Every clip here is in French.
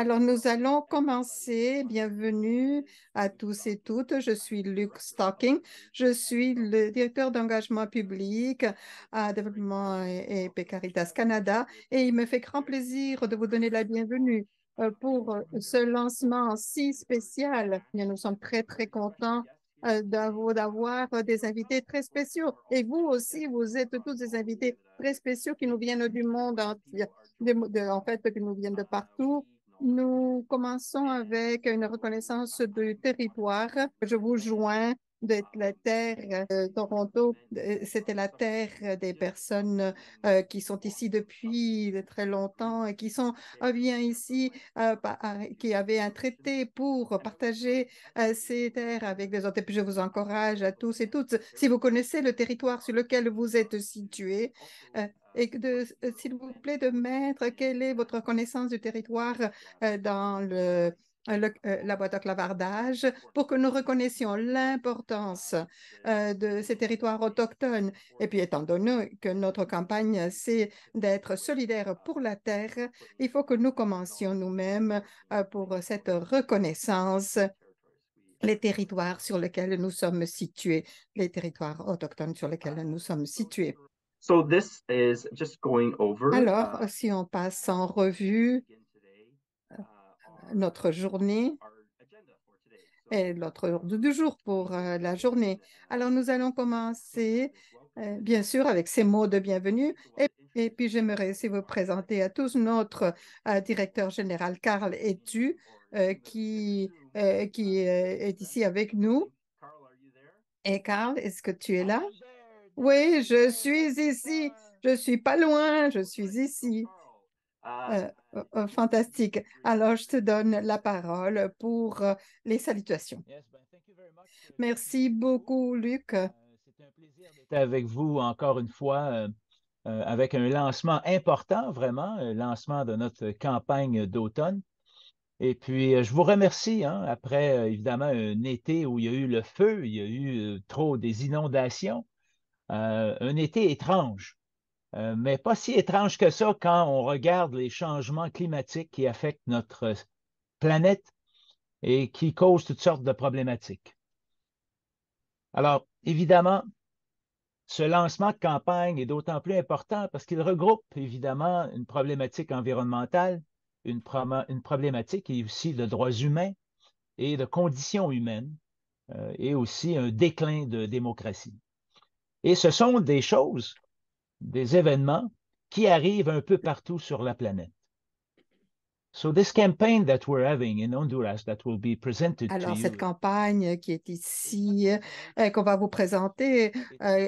Alors, nous allons commencer. Bienvenue à tous et toutes. Je suis Luke Stocking. Je suis le directeur d'engagement public à Développement et Caritas Canada et il me fait grand plaisir de vous donner la bienvenue pour ce lancement si spécial. Bien, nous sommes très, très contents d'avoir des invités très spéciaux. Et vous aussi, vous êtes tous des invités très spéciaux qui nous viennent du monde entier, en fait, qui nous viennent de partout. Nous commençons avec une reconnaissance du territoire. Je vous joins de la terre de Toronto. C'était la terre des personnes qui sont ici depuis très longtemps et qui sont bien ici, qui avaient un traité pour partager ces terres avec les autres. Et puis je vous encourage à tous et toutes, si vous connaissez le territoire sur lequel vous êtes situé, et s'il vous plaît, de mettre quelle est votre connaissance du territoire dans la boîte à clavardage pour que nous reconnaissions l'importance de ces territoires autochtones. Et puis, étant donné que notre campagne, c'est d'être solidaire pour la terre, il faut que nous commencions nous-mêmes pour cette reconnaissance les territoires sur lesquels nous sommes situés, les territoires autochtones sur lesquels nous sommes situés. So this is just going over. Alors, si on passe en revue notre journée et notre ordre du jour pour la journée. Alors, nous allons commencer, bien sûr, avec ces mots de bienvenue. Et puis, j'aimerais aussi vous présenter à tous notre directeur général, Carl Etu, qui est ici avec nous. Et Carl, est-ce que tu es là? Oui, je suis ici. Je suis pas loin, je suis ici. Fantastique. Alors, je te donne la parole pour les salutations. Merci beaucoup, Luc. C'est un plaisir d'être avec vous encore une fois avec un lancement important, vraiment, un lancement de notre campagne d'automne. Et puis, je vous remercie, hein, après évidemment un été où il y a eu le feu, il y a eu trop des inondations, un été étrange, mais pas si étrange que ça quand on regarde les changements climatiques qui affectent notre planète et qui causent toutes sortes de problématiques. Alors, évidemment, ce lancement de campagne est d'autant plus important parce qu'il regroupe évidemment une problématique environnementale, une problématique et aussi de droits humains et de conditions humaines et aussi un déclin de démocratie. Et ce sont des choses, des événements qui arrivent un peu partout sur la planète. So this campaign that we're having in Honduras that will be presented to Alors, you. cette campagne qui est ici, qu'on va vous présenter,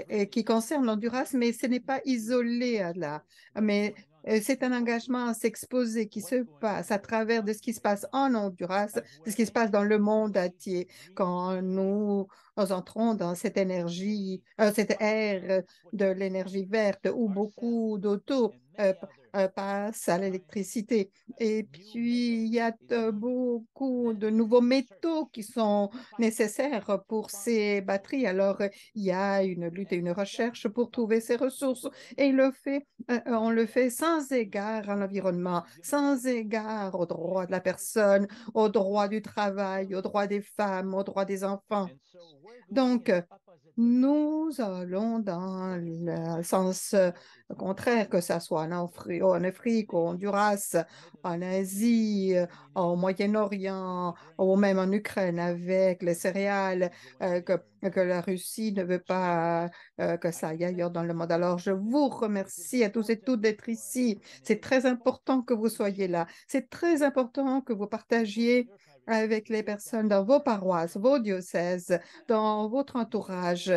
et qui concerne l'Honduras, mais ce n'est pas isolé là. Mais c'est un engagement à s'exposer qui se passe à travers de ce qui se passe en Honduras, de ce qui se passe dans le monde entier quand nous entrons dans cette énergie, cette ère de l'énergie verte où beaucoup d'autos passent à l'électricité. Et puis, il y a beaucoup de nouveaux métaux qui sont nécessaires pour ces batteries. Alors, il y a une lutte et une recherche pour trouver ces ressources. Et on le fait sans égard à l'environnement, sans égard aux droits de la personne, aux droits du travail, aux droits des femmes, aux droits des enfants. Donc, nous allons dans le sens contraire, que ce soit en Afrique, au Honduras, en Asie, au Moyen-Orient, ou même en Ukraine avec les céréales, que la Russie ne veut pas que ça aille ailleurs dans le monde. Alors, je vous remercie à tous et toutes d'être ici. C'est très important que vous soyez là. C'est très important que vous partagiez avec les personnes dans vos paroisses, vos diocèses, dans votre entourage,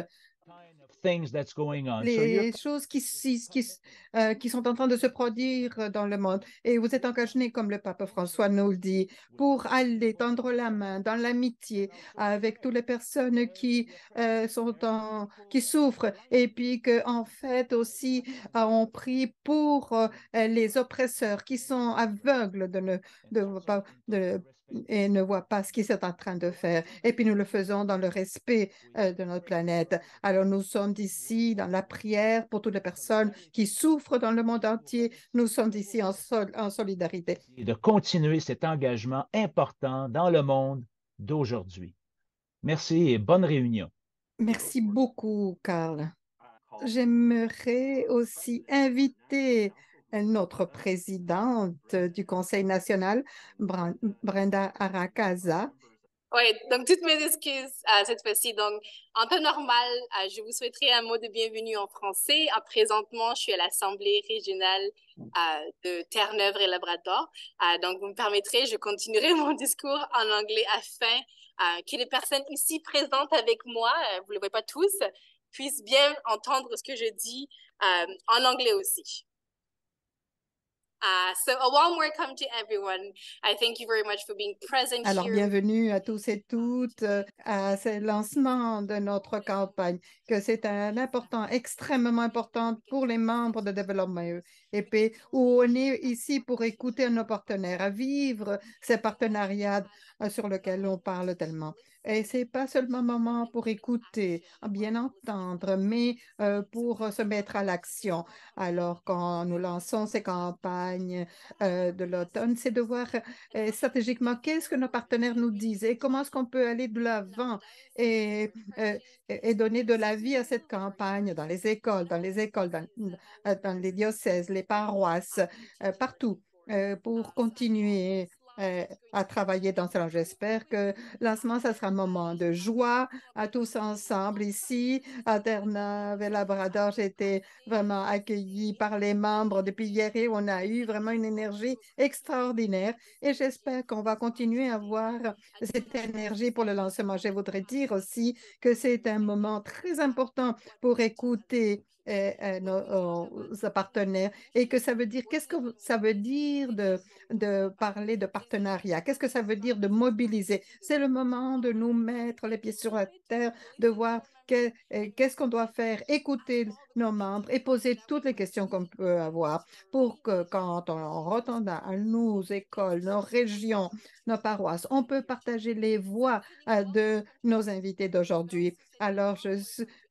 Things that's going on. les choses qui sont en train de se produire dans le monde. Et vous êtes engagés, comme le pape François nous le dit, pour aller tendre la main dans l'amitié avec toutes les personnes qui souffrent. Et puis qu'en fait aussi, on prie pour les oppresseurs qui sont aveugles et ne voient pas ce qu'ils sont en train de faire. Et puis nous le faisons dans le respect de notre planète. Alors nous sommes sommes ici dans la prière pour toutes les personnes qui souffrent dans le monde entier. Nous sommes ici en solidarité. Et de continuer cet engagement important dans le monde d'aujourd'hui. Merci et bonne réunion. Merci beaucoup, Carl. J'aimerais aussi inviter notre présidente du Conseil national, Brenda Arakaza. Oui, donc toutes mes excuses cette fois-ci. Donc, en temps normal, je vous souhaiterais un mot de bienvenue en français. Présentement, je suis à l'Assemblée régionale de Terre-Neuve et Labrador. Donc, vous me permettrez, je continuerai mon discours en anglais afin que les personnes ici présentes avec moi, vous ne le voyez pas tous, puissent bien entendre ce que je dis en anglais aussi. So a warm welcome to everyone. I thank you very much for being present Alors, here. bienvenue à tous et toutes à ce lancement de notre campagne, que c'est extrêmement important pour les membres de Développement EP, où on est ici pour écouter nos partenaires, à vivre ces partenariats sur lesquels on parle tellement. Et ce n'est pas seulement un moment pour écouter, bien entendre, mais pour se mettre à l'action. Alors, quand nous lançons ces campagnes de l'automne, c'est de voir stratégiquement qu'est-ce que nos partenaires nous disent et comment est-ce qu'on peut aller de l'avant et donner de la vie à cette campagne dans les écoles, dans les diocèses, les paroisses, partout, pour continuer à travailler dans cela. J'espère que le lancement, ça sera un moment de joie à tous ensemble ici à Terre-Neuve et Labrador. J'ai été vraiment accueillie par les membres depuis hier et on a eu vraiment une énergie extraordinaire et j'espère qu'on va continuer à avoir cette énergie pour le lancement. Je voudrais dire aussi que c'est un moment très important pour écouter nos partenaires et que ça veut dire, qu'est-ce que ça veut dire de parler de partenariat? Qu'est-ce que ça veut dire de mobiliser? C'est le moment de nous mettre les pieds sur la terre, de voir qu'est-ce qu'on doit faire, écouter nos membres et poser toutes les questions qu'on peut avoir pour que quand on retourne à nos écoles, nos régions, nos paroisses, on peut partager les voix de nos invités d'aujourd'hui. Alors,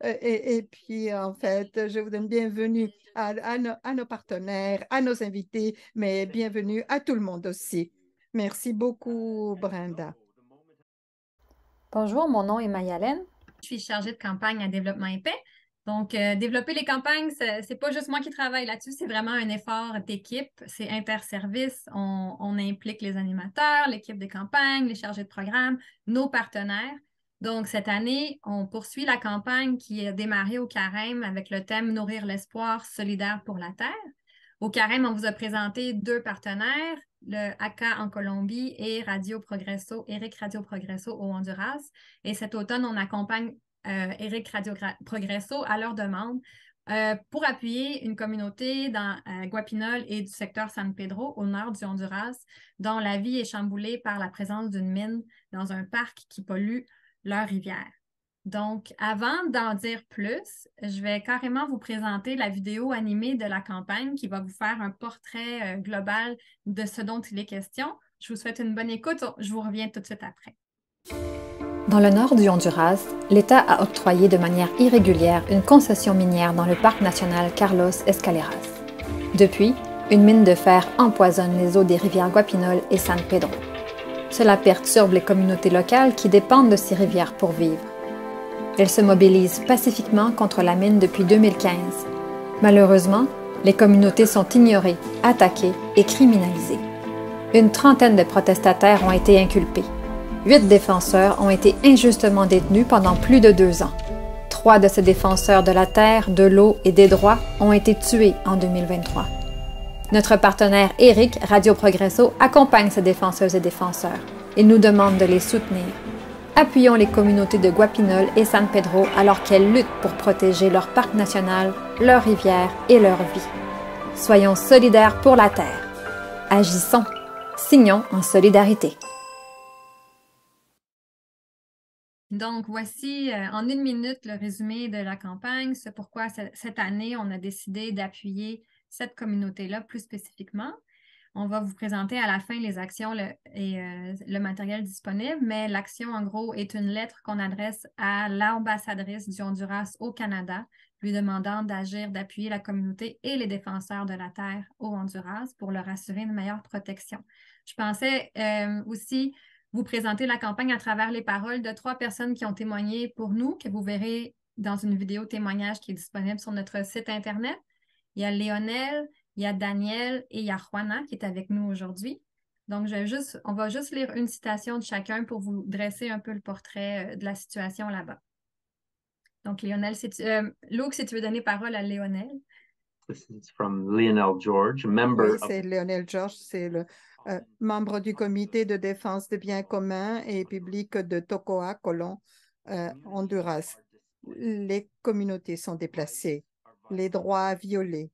et puis, en fait, je vous donne bienvenue à nos partenaires, à nos invités, mais bienvenue à tout le monde aussi. Merci beaucoup, Brenda. Bonjour, mon nom est Mayalène. Je suis chargée de campagne à Développement EP. Donc, développer les campagnes, c'est pas juste moi qui travaille là-dessus, c'est vraiment un effort d'équipe, c'est interservice. On implique les animateurs, l'équipe de campagne, les chargés de programme, nos partenaires. Donc, cette année, on poursuit la campagne qui a démarré au Carême avec le thème Nourrir l'espoir solidaire pour la Terre. Au Carême, on vous a présenté 2 partenaires, le ACA en Colombie et Radio Progresso au Honduras. Et cet automne, on accompagne Eric Radio Progresso à leur demande pour appuyer une communauté dans Guapinol et du secteur San Pedro, au nord du Honduras, dont la vie est chamboulée par la présence d'une mine dans un parc qui pollue leur rivière. Donc, avant d'en dire plus, je vais carrément vous présenter la vidéo animée de la campagne qui va vous faire un portrait global de ce dont il est question. Je vous souhaite une bonne écoute. Je vous reviens tout de suite après. Dans le nord du Honduras, l'État a octroyé de manière irrégulière une concession minière dans le parc national Carlos Escaleras. Depuis, une mine de fer empoisonne les eaux des rivières Guapinol et San Pedro. Cela perturbe les communautés locales qui dépendent de ces rivières pour vivre. Elles se mobilisent pacifiquement contre la mine depuis 2015. Malheureusement, les communautés sont ignorées, attaquées et criminalisées. Une trentaine de protestataires ont été inculpés. 8 défenseurs ont été injustement détenus pendant plus de 2 ans. 3 de ces défenseurs de la terre, de l'eau et des droits ont été tués en 2023. Notre partenaire Eric Radio Progresso accompagne ces défenseuses et défenseurs. Il nous demande de les soutenir. Appuyons les communautés de Guapinol et San Pedro alors qu'elles luttent pour protéger leur parc national, leurs rivières et leur vie. Soyons solidaires pour la Terre. Agissons. Signons en solidarité. Donc, voici en 1 minute le résumé de la campagne. C'est pourquoi cette année, on a décidé d'appuyer cette communauté-là plus spécifiquement. On va vous présenter à la fin les actions et le matériel disponible, mais l'action, en gros, est une lettre qu'on adresse à l'ambassadrice du Honduras au Canada, lui demandant d'agir, d'appuyer la communauté et les défenseurs de la terre au Honduras pour leur assurer une meilleure protection. Je pensais aussi vous présenter la campagne à travers les paroles de 3 personnes qui ont témoigné pour nous, que vous verrez dans une vidéo témoignage qui est disponible sur notre site Internet. Il y a Léonel, il y a Daniel et il y a Juana qui est avec nous aujourd'hui. Donc, on va juste lire une citation de chacun pour vous dresser un peu le portrait de la situation là-bas. Donc, Léonel, Luke, si tu veux donner parole à Léonel. This is from Lionel George, member Oui, c'est Lionel George, c'est le membre du comité de défense des biens communs et publics de Tocoa, Colón, Honduras. Les communautés sont déplacées, les droits violés,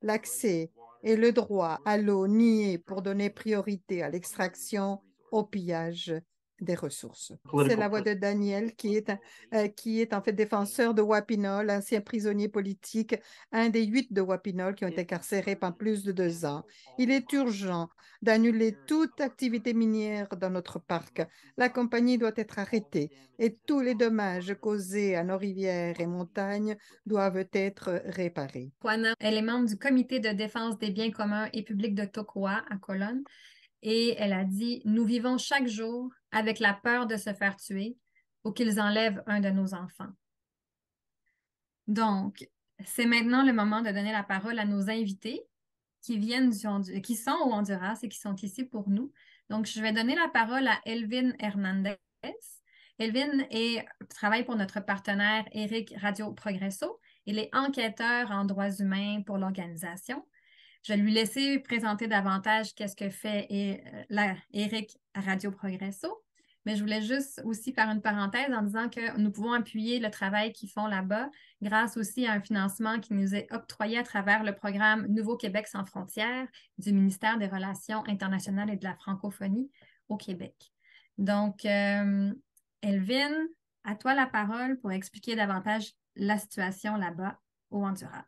l'accès et le droit à l'eau nié pour donner priorité à l'extraction, au pillage des ressources. C'est la voix de Daniel qui est en fait défenseur de Wapinol, ancien prisonnier politique, un des 8 de Wapinol qui ont été incarcérés pendant plus de 2 ans. Il est urgent d'annuler toute activité minière dans notre parc. La compagnie doit être arrêtée et tous les dommages causés à nos rivières et montagnes doivent être réparés. Juana, elle est membre du comité de défense des biens communs et publics de Tocoa à Colón. Et elle a dit, nous vivons chaque jour avec la peur de se faire tuer ou qu'ils enlèvent un de nos enfants. Donc, c'est maintenant le moment de donner la parole à nos invités qui sont au Honduras et qui sont ici pour nous. Donc, je vais donner la parole à Elvin Hernandez. Elvin travaille pour notre partenaire Eric Radio Progresso. Il est enquêteur en droits humains pour l'organisation. Je vais lui laisser présenter davantage qu'est-ce que fait Eric Radio Progresso. Mais je voulais juste aussi faire une parenthèse en disant que nous pouvons appuyer le travail qu'ils font là-bas grâce aussi à un financement qui nous est octroyé à travers le programme Nouveau Québec sans frontières du ministère des Relations internationales et de la francophonie au Québec. Donc, Elvin, à toi la parole pour expliquer davantage la situation là-bas au Honduras.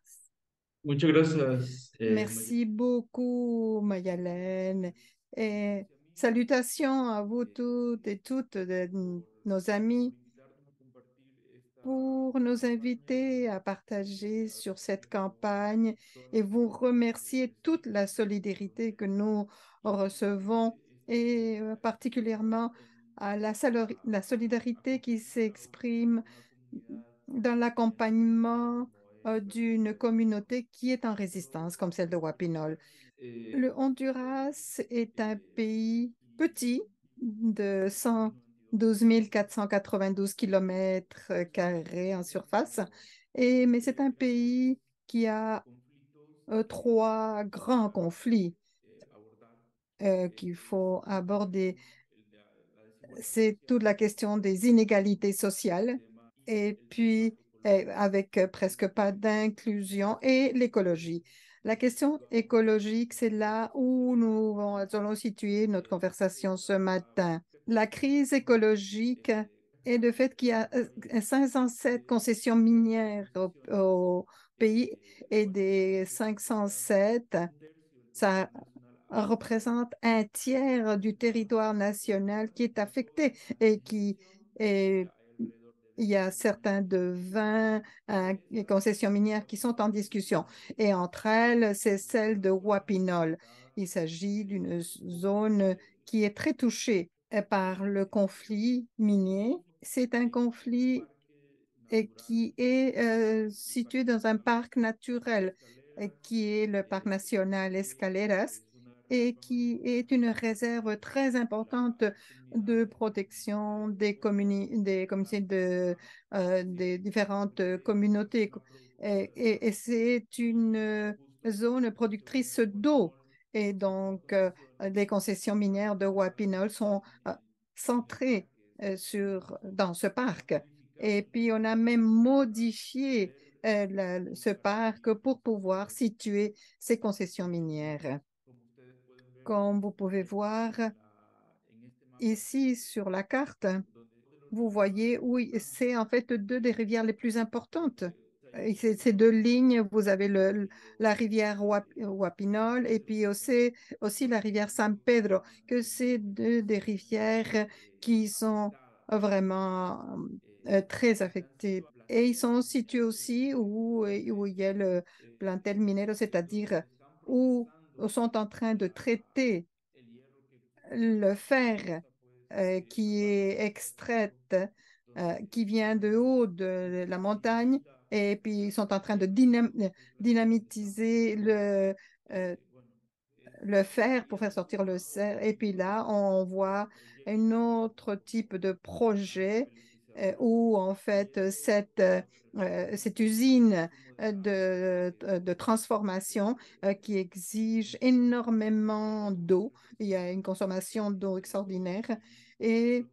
Muchas gracias. Merci beaucoup, Mayalène. Et salutations à vous toutes et toutes, nos amis, pour nous inviter à partager sur cette campagne et vous remercier toute la solidarité que nous recevons et particulièrement à la solidarité qui s'exprime dans l'accompagnement d'une communauté qui est en résistance, comme celle de Wapinol. Le Honduras est un pays petit de 112 492 km² en surface, mais c'est un pays qui a 3 grands conflits qu'il faut aborder. C'est toute la question des inégalités sociales et puis avec presque pas d'inclusion et l'écologie. La question écologique, c'est là où nous allons situer notre conversation ce matin. La crise écologique est le fait qu'il y a 507 concessions minières au pays et des 507, ça représente un tiers du territoire national qui est affecté et il y a certains de 20 concessions minières qui sont en discussion. Et entre elles, c'est celle de Wapinol. Il s'agit d'une zone qui est très touchée par le conflit minier. C'est un conflit qui est situé dans un parc naturel qui est le parc national Escaleras et qui est une réserve très importante de protection des communautés des différentes communautés. Et c'est une zone productrice d'eau. Et donc, les concessions minières de Wapinol sont centrées dans ce parc. Et puis, on a même modifié ce parc pour pouvoir situer ces concessions minières. Comme vous pouvez voir ici sur la carte, vous voyez, oui, c'est en fait 2 des rivières les plus importantes Ces deux lignes, vous avez la rivière Wapinol et puis aussi la rivière San Pedro, que c'est des rivières qui sont vraiment très affectées. Et ils sont situés aussi où il y a le plantel minero, c'est-à-dire où sont en train de traiter le fer qui est extrait, qui vient de haut de la montagne, et puis ils sont en train de dynamitiser euh, le fer pour faire sortir le fer. Et puis là, on voit un autre type de projet où en fait cette usine de transformation qui exige énormément d'eau. Il y a une consommation d'eau extraordinaire et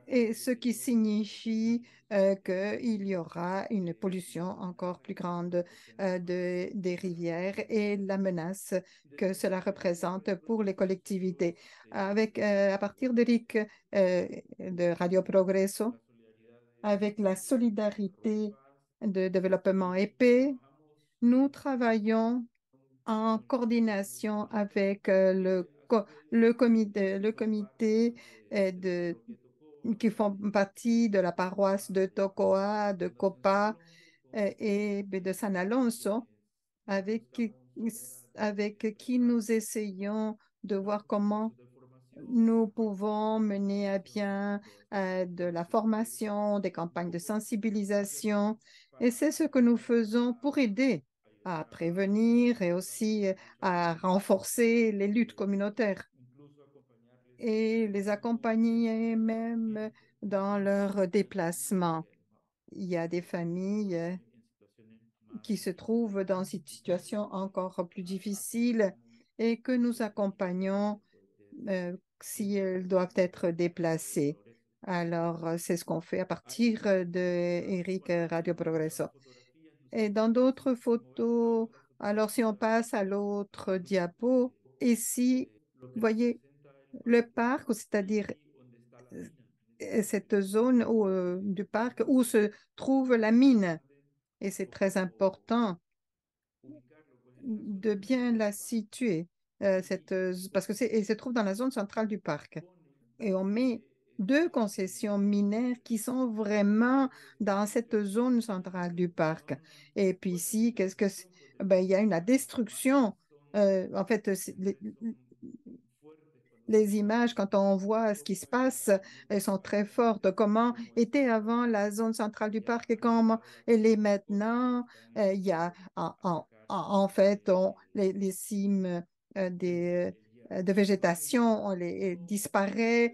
et ce qui signifie qu'il y aura une pollution encore plus grande des rivières et la menace que cela représente pour les collectivités. À partir de Radio Progreso, avec la solidarité de développement épais, nous travaillons en coordination avec le comité de qui font partie de la paroisse de Tocoa, de Copa et de San Alonso, avec, qui- avec qui nous essayons de voir comment nous pouvons mener à bien de la formation, des campagnes de sensibilisation. Et c'est ce que nous faisons pour aider à prévenir et aussi à renforcer les luttes communautaires et les accompagner même dans leurs déplacements. Il y a des familles qui se trouvent dans une situation encore plus difficile et que nous accompagnons si elles doivent être déplacées. Alors, c'est ce qu'on fait à partir de Eric Radio Progreso. Et dans d'autres photos, alors si on passe à l'autre diapo, ici, vous voyez le parc, c'est-à-dire cette zone du parc où se trouve la mine. Et c'est très important de bien la situer, parce que elle se trouve dans la zone centrale du parc. Et on met deux concessions minières qui sont vraiment dans cette zone centrale du parc. Et puis ici, qu'est-ce que c'est? Ben, il y a une destruction. En fait, les images, quand on voit ce qui se passe, elles sont très fortes. Comment était avant la zone centrale du parc et comment elle est maintenant? Il y a en fait les cimes de végétation, disparaît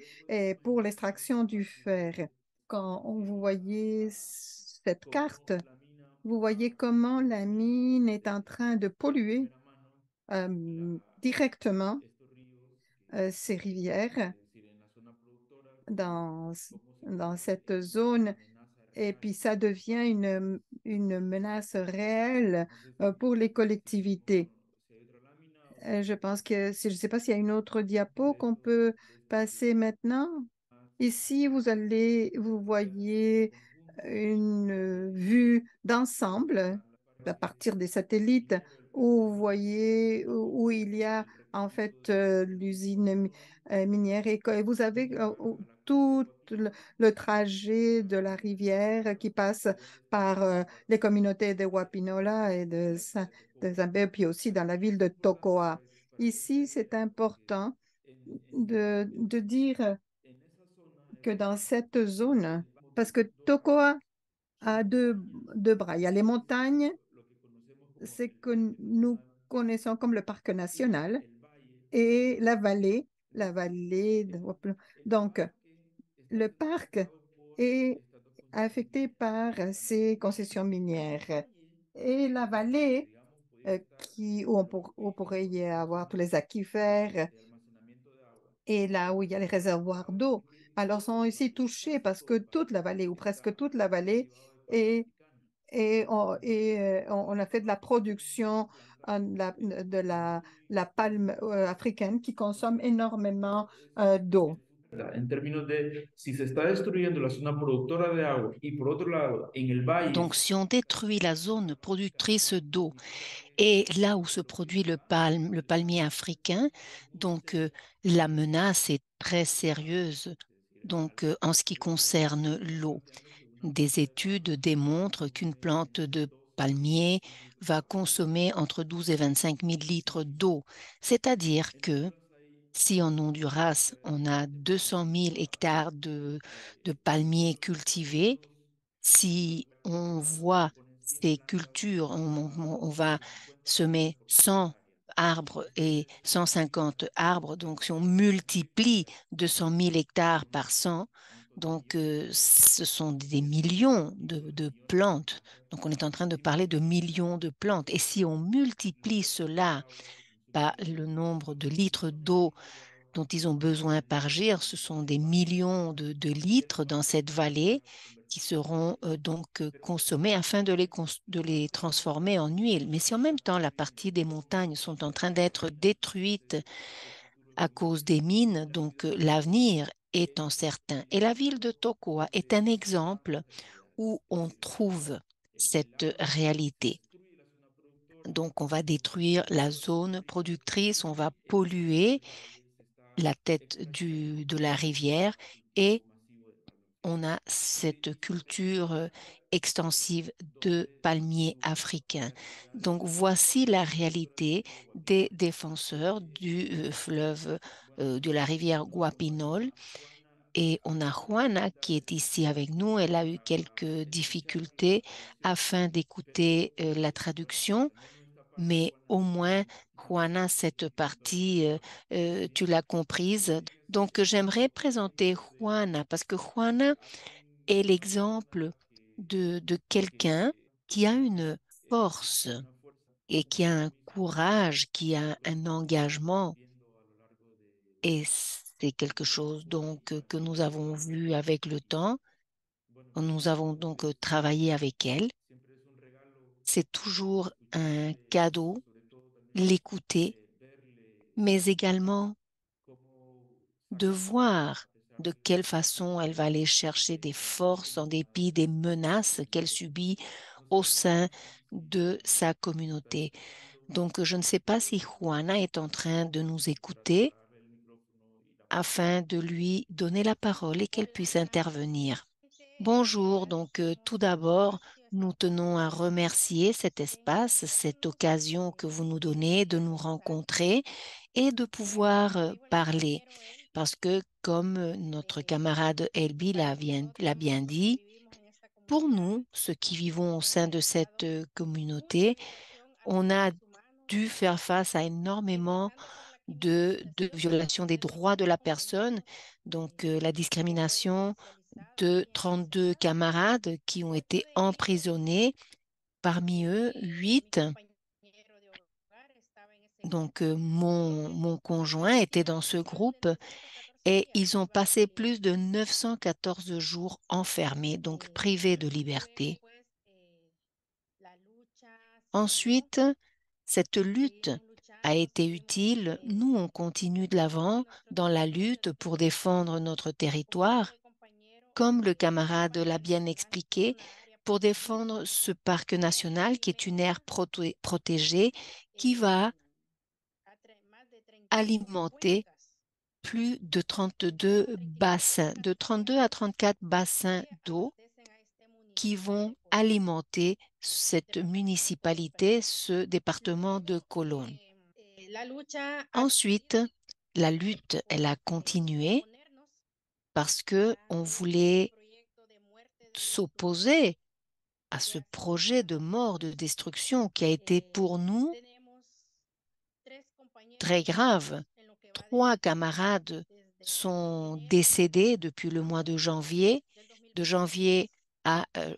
pour l'extraction du fer. Quand vous voyez cette carte, vous voyez comment la mine est en train de polluer directement ces rivières dans, dans cette zone et puis ça devient une menace réelle pour les collectivités. Je pense que, je ne sais pas s'il y a une autre diapo qu'on peut passer maintenant. Ici, vous voyez une vue d'ensemble à partir des satellites où vous voyez où il y a en fait l'usine minière et vous avez tout le trajet de la rivière qui passe par les communautés de Wapinola et de Zambé, puis aussi dans la ville de Tocoa. Ici, c'est important de dire que dans cette zone, parce que Tocoa a deux bras. Il y a les montagnes, c'est que nous connaissons comme le parc national, et la vallée. Donc, le parc est affecté par ces concessions minières. Et la vallée, où on pourrait y avoir tous les aquifères, et là où il y a les réservoirs d'eau, alors sont ici touchés parce que toute la vallée, ou presque toute la vallée, est, on a fait de la production de la palme africaine qui consomme énormément d'eau. en términos de si se está destruyendo la zona productora de agua y por otro lado, en el valle. Donc, si on détruit la zone productrice d'eau et là où se produit le palmier africain, donc la menace est très sérieuse. Donc, en ce qui concerne l'eau, des études démontrent qu'une plante de palmier va consommer entre 12 et 25 000 litres d'eau. C'est-à-dire que si en Honduras, on a 200 000 hectares de palmiers cultivés, si on voit ces cultures, on va semer 100 arbres et 150 arbres, donc si on multiplie 200 000 hectares par 100, donc ce sont des millions de plantes. Donc on est en train de parler de millions de plantes. Et si on multiplie cela par le nombre de litres d'eau dont ils ont besoin par gire, ce sont des millions de litres dans cette vallée qui seront donc consommés afin de les transformer en huile. Mais si en même temps la partie des montagnes sont en train d'être détruites à cause des mines, donc l'avenir est incertain. Et la ville de Tocoa est un exemple où on trouve cette réalité. Donc, on va détruire la zone productrice, on va polluer la tête de la rivière et on a cette culture extensive de palmiers africains. Donc, voici la réalité des défenseurs du fleuve de la rivière Guapinol. Et on a Juana qui est ici avec nous. Elle a eu quelques difficultés afin d'écouter la traduction, mais au moins, Juana, cette partie, tu l'as comprise. Donc, j'aimerais présenter Juana parce que Juana est l'exemple de quelqu'un qui a une force et qui a un courage, qui a un engagement. Et c'est quelque chose donc que nous avons vu avec le temps. Nous avons donc travaillé avec elle. C'est toujours un cadeau, l'écouter, mais également de voir de quelle façon elle va aller chercher des forces en dépit des menaces qu'elle subit au sein de sa communauté. Donc, je ne sais pas si Juana est en train de nous écouter afin de lui donner la parole et qu'elle puisse intervenir. Bonjour, donc tout d'abord, nous tenons à remercier cet espace, cette occasion que vous nous donnez de nous rencontrer et de pouvoir parler. Parce que, comme notre camarade Elbi l'a bien dit, pour nous, ceux qui vivons au sein de cette communauté, on a dû faire face à énormément de violations des droits de la personne, donc la discrimination de 32 camarades qui ont été emprisonnés, parmi eux 8. Donc mon conjoint était dans ce groupe et ils ont passé plus de 914 jours enfermés, donc privés de liberté. Ensuite, cette lutte a été utile. Nous, on continue de l'avant dans la lutte pour défendre notre territoire, comme le camarade l'a bien expliqué, pour défendre ce parc national qui est une aire protégée qui va alimenter plus de 32 bassins, de 32 à 34 bassins d'eau qui vont alimenter cette municipalité, ce département de Colón. Ensuite, la lutte, elle a continué parce qu'on voulait s'opposer à ce projet de mort, de destruction qui a été pour nous très grave. 3 camarades sont décédés depuis le mois de janvier. De janvier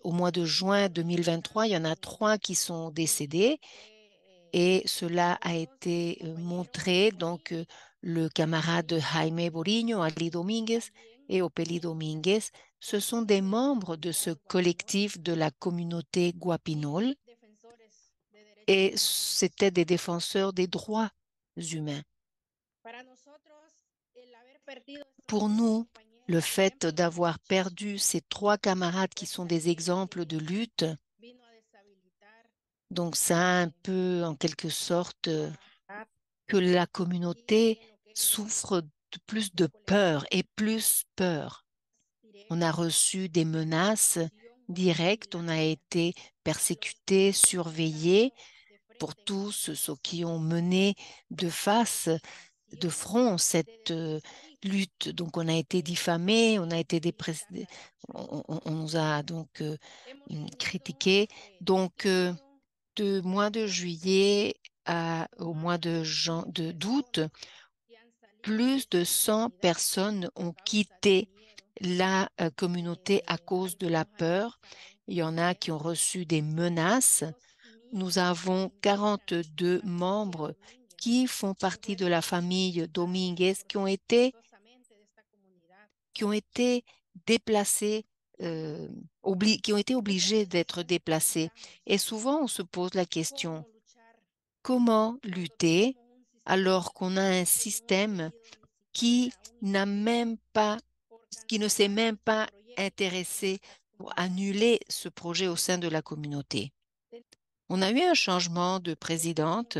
au mois de juin 2023, il y en a 3 qui sont décédés et cela a été montré. Donc, le camarade Jaime Boriño, Ali Domínguez et Opeli Domínguez, ce sont des membres de ce collectif de la communauté Guapinol et c'était des défenseurs des droits humains. Pour nous, le fait d'avoir perdu ces 3 camarades qui sont des exemples de lutte, donc ça a un peu, en quelque sorte, que la communauté souffre de plus de peur et plus peur. On a reçu des menaces directes, on a été persécutés, surveillés pour tous ceux qui ont mené de front cette lutte. Donc on a été diffamés, on a été on nous a donc critiqués. Donc de mois de juillet au mois d'août, plus de 100 personnes ont quitté la communauté à cause de la peur. Il y en a qui ont reçu des menaces. Nous avons 42 membres qui font partie de la famille Dominguez qui ont été déplacés, qui ont été obligés d'être déplacés. Et souvent, on se pose la question, comment lutter alors qu'on a un système qui n'a même pas, qui ne s'est même pas intéressé pour annuler ce projet au sein de la communauté. On a eu un changement de présidente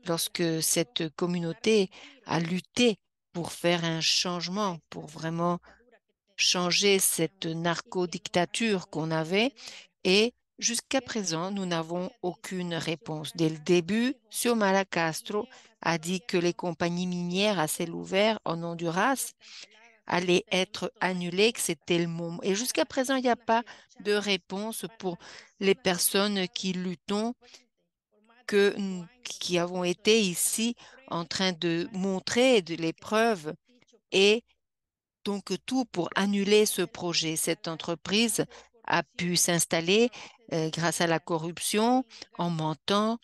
lorsque cette communauté a lutté pour faire un changement, pour vraiment changer cette narco-dictature qu'on avait et jusqu'à présent, nous n'avons aucune réponse. Dès le début, Xiomara Castro a dit que les compagnies minières à ciel ouvert en Honduras allaient être annulées, que c'était le moment. Et jusqu'à présent, il n'y a pas de réponse pour les personnes qui luttons, qui avons été ici en train de montrer les preuves et donc tout pour annuler ce projet. Cette entreprise a pu s'installer grâce à la corruption, en mentant,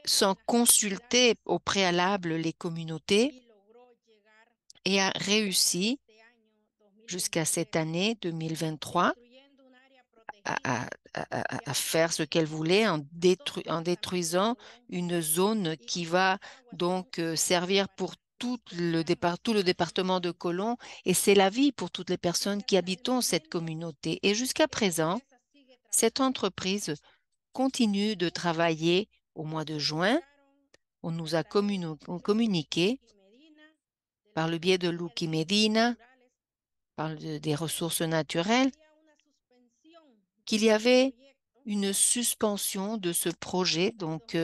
sans consulter au préalable les communautés et a réussi jusqu'à cette année 2023 à faire ce qu'elle voulait en détruisant une zone qui va donc servir pour tout le département de Colón et c'est la vie pour toutes les personnes qui habitent cette communauté. Et jusqu'à présent, cette entreprise continue de travailler au mois de juin. On nous a communiqué par le biais de Lucky Medina, par des ressources naturelles, qu'il y avait une suspension de ce projet donc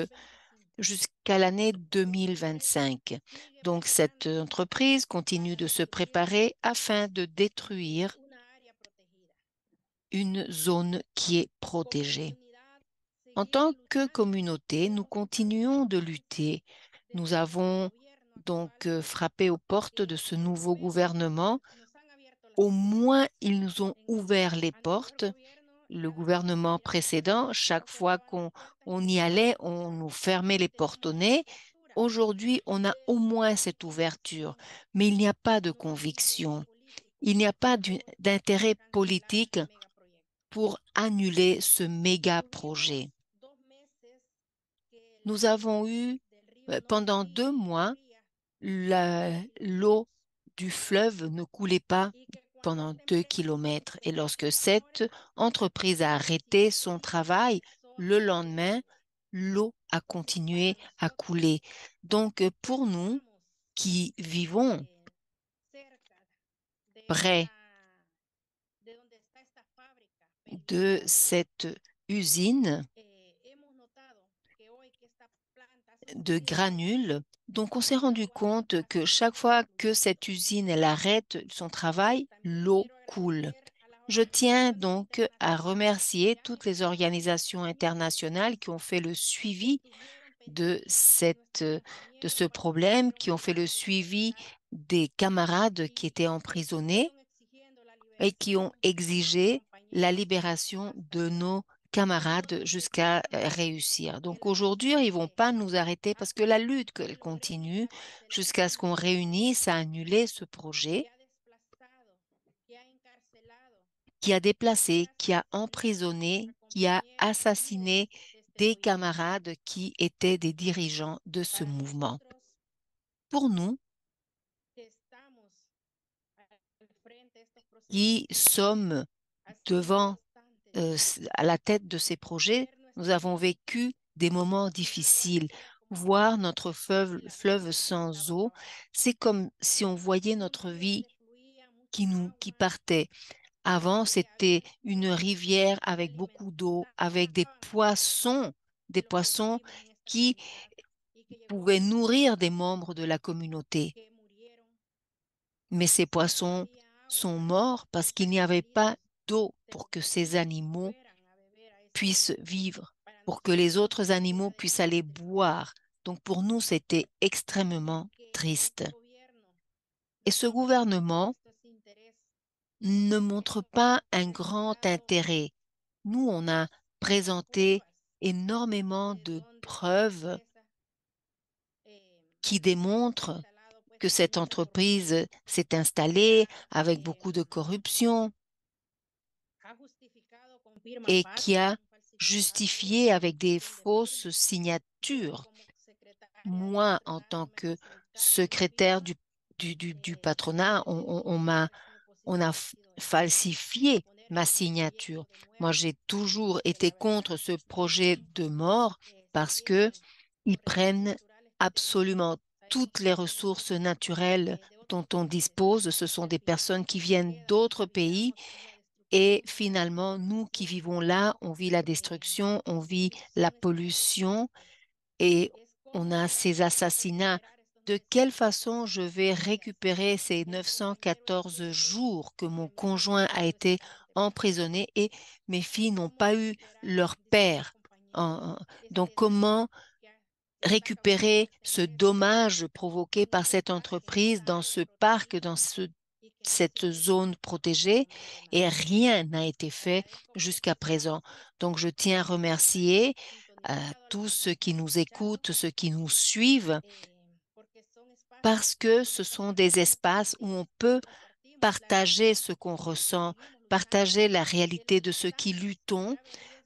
jusqu'à l'année 2025. Donc cette entreprise continue de se préparer afin de détruire une zone qui est protégée. En tant que communauté, nous continuons de lutter. Nous avons donc frappé aux portes de ce nouveau gouvernement. Au moins, ils nous ont ouvert les portes. Le gouvernement précédent, chaque fois qu'on y allait, on nous fermait les portes au nez. Aujourd'hui, on a au moins cette ouverture, mais il n'y a pas de conviction. Il n'y a pas d'intérêt politique pour annuler ce méga projet. Nous avons eu, pendant 2 mois, l'eau du fleuve ne coulait pas pendant 2 kilomètres. Et lorsque cette entreprise a arrêté son travail, le lendemain, l'eau a continué à couler. Donc, pour nous qui vivons près de cette usine de granules, donc on s'est rendu compte que chaque fois que cette usine elle arrête son travail, l'eau coule. Je tiens donc à remercier toutes les organisations internationales qui ont fait le suivi de ce problème, qui ont fait le suivi des camarades qui étaient emprisonnés et qui ont exigé la libération de nos camarades jusqu'à réussir. Donc aujourd'hui, ils ne vont pas nous arrêter parce que la lutte elle continue jusqu'à ce qu'on réunisse à annuler ce projet qui a déplacé, qui a emprisonné, qui a assassiné des camarades qui étaient des dirigeants de ce mouvement. Pour nous, qui sommes devant, à la tête de ces projets, nous avons vécu des moments difficiles. Voir notre fleuve sans eau, c'est comme si on voyait notre vie qui partait. Avant, c'était une rivière avec beaucoup d'eau, avec des poissons qui pouvaient nourrir des membres de la communauté. Mais ces poissons sont morts parce qu'il n'y avait pas d'eau pour que ces animaux puissent vivre, pour que les autres animaux puissent aller boire. Donc pour nous, c'était extrêmement triste. Et ce gouvernement ne montre pas un grand intérêt. Nous, on a présenté énormément de preuves qui démontrent que cette entreprise s'est installée avec beaucoup de corruption et qui a justifié avec des fausses signatures. Moi, en tant que secrétaire du patronat, on a falsifié ma signature. Moi, j'ai toujours été contre ce projet de mort parce que ils prennent absolument toutes les ressources naturelles dont on dispose. Ce sont des personnes qui viennent d'autres pays et finalement, nous qui vivons là, on vit la destruction, on vit la pollution et on a ces assassinats. De quelle façon je vais récupérer ces 914 jours que mon conjoint a été emprisonné et mes filles n'ont pas eu leur père? Donc, comment récupérer ce dommage provoqué par cette entreprise dans ce parc, dans cette zone protégée, et rien n'a été fait jusqu'à présent. Donc, je tiens à remercier tous ceux qui nous écoutent, ceux qui nous suivent, parce que ce sont des espaces où on peut partager ce qu'on ressent, partager la réalité de ceux qui luttons,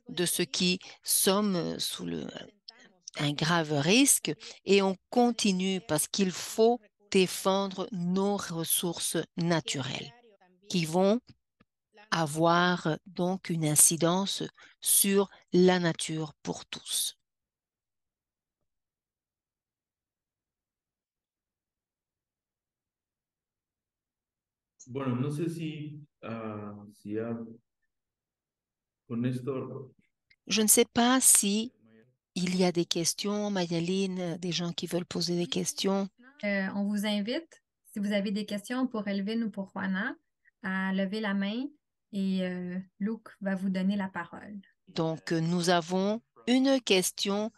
de ceux qui sommes sous un grave risque, et on continue parce qu'il faut défendre nos ressources naturelles qui vont avoir donc une incidence sur la nature pour tous. Bueno, no sé con esto. Je ne sais pas si il y a des questions, Mayaline, des gens qui veulent poser des questions. On vous invite, si vous avez des questions pour Elvin ou pour Juana, à lever la main et Luc va vous donner la parole. Donc, nous avons une question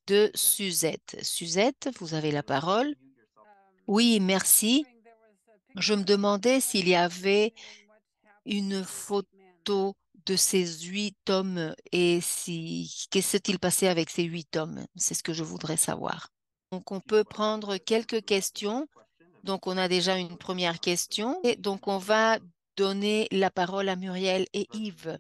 de Suzette. Suzette, vous avez la parole. Oui, merci. Je me demandais s'il y avait une photo de ces 8 hommes et qu'est-ce s'est-il passé avec ces 8 hommes? C'est ce que je voudrais savoir. Donc, on peut prendre quelques questions. Donc, on a déjà une première question. Et donc, on va donner la parole à Muriel et Yves.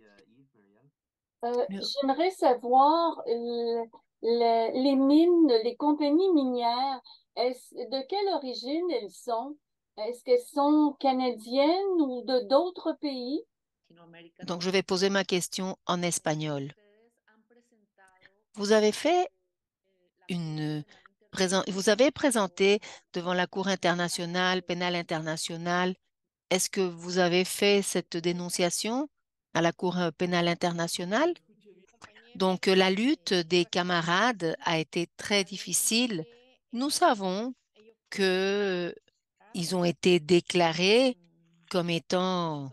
J'aimerais savoir les mines, les compagnies minières, de quelle origine elles sont? Est-ce qu'elles sont canadiennes ou de d'autres pays? Donc, je vais poser ma question en espagnol. Vous avez fait vous avez présenté devant la Cour internationale, pénale internationale. Est-ce que vous avez fait cette dénonciation à la Cour pénale internationale? Donc, la lutte des camarades a été très difficile. Nous savons que ils ont été déclarés comme étant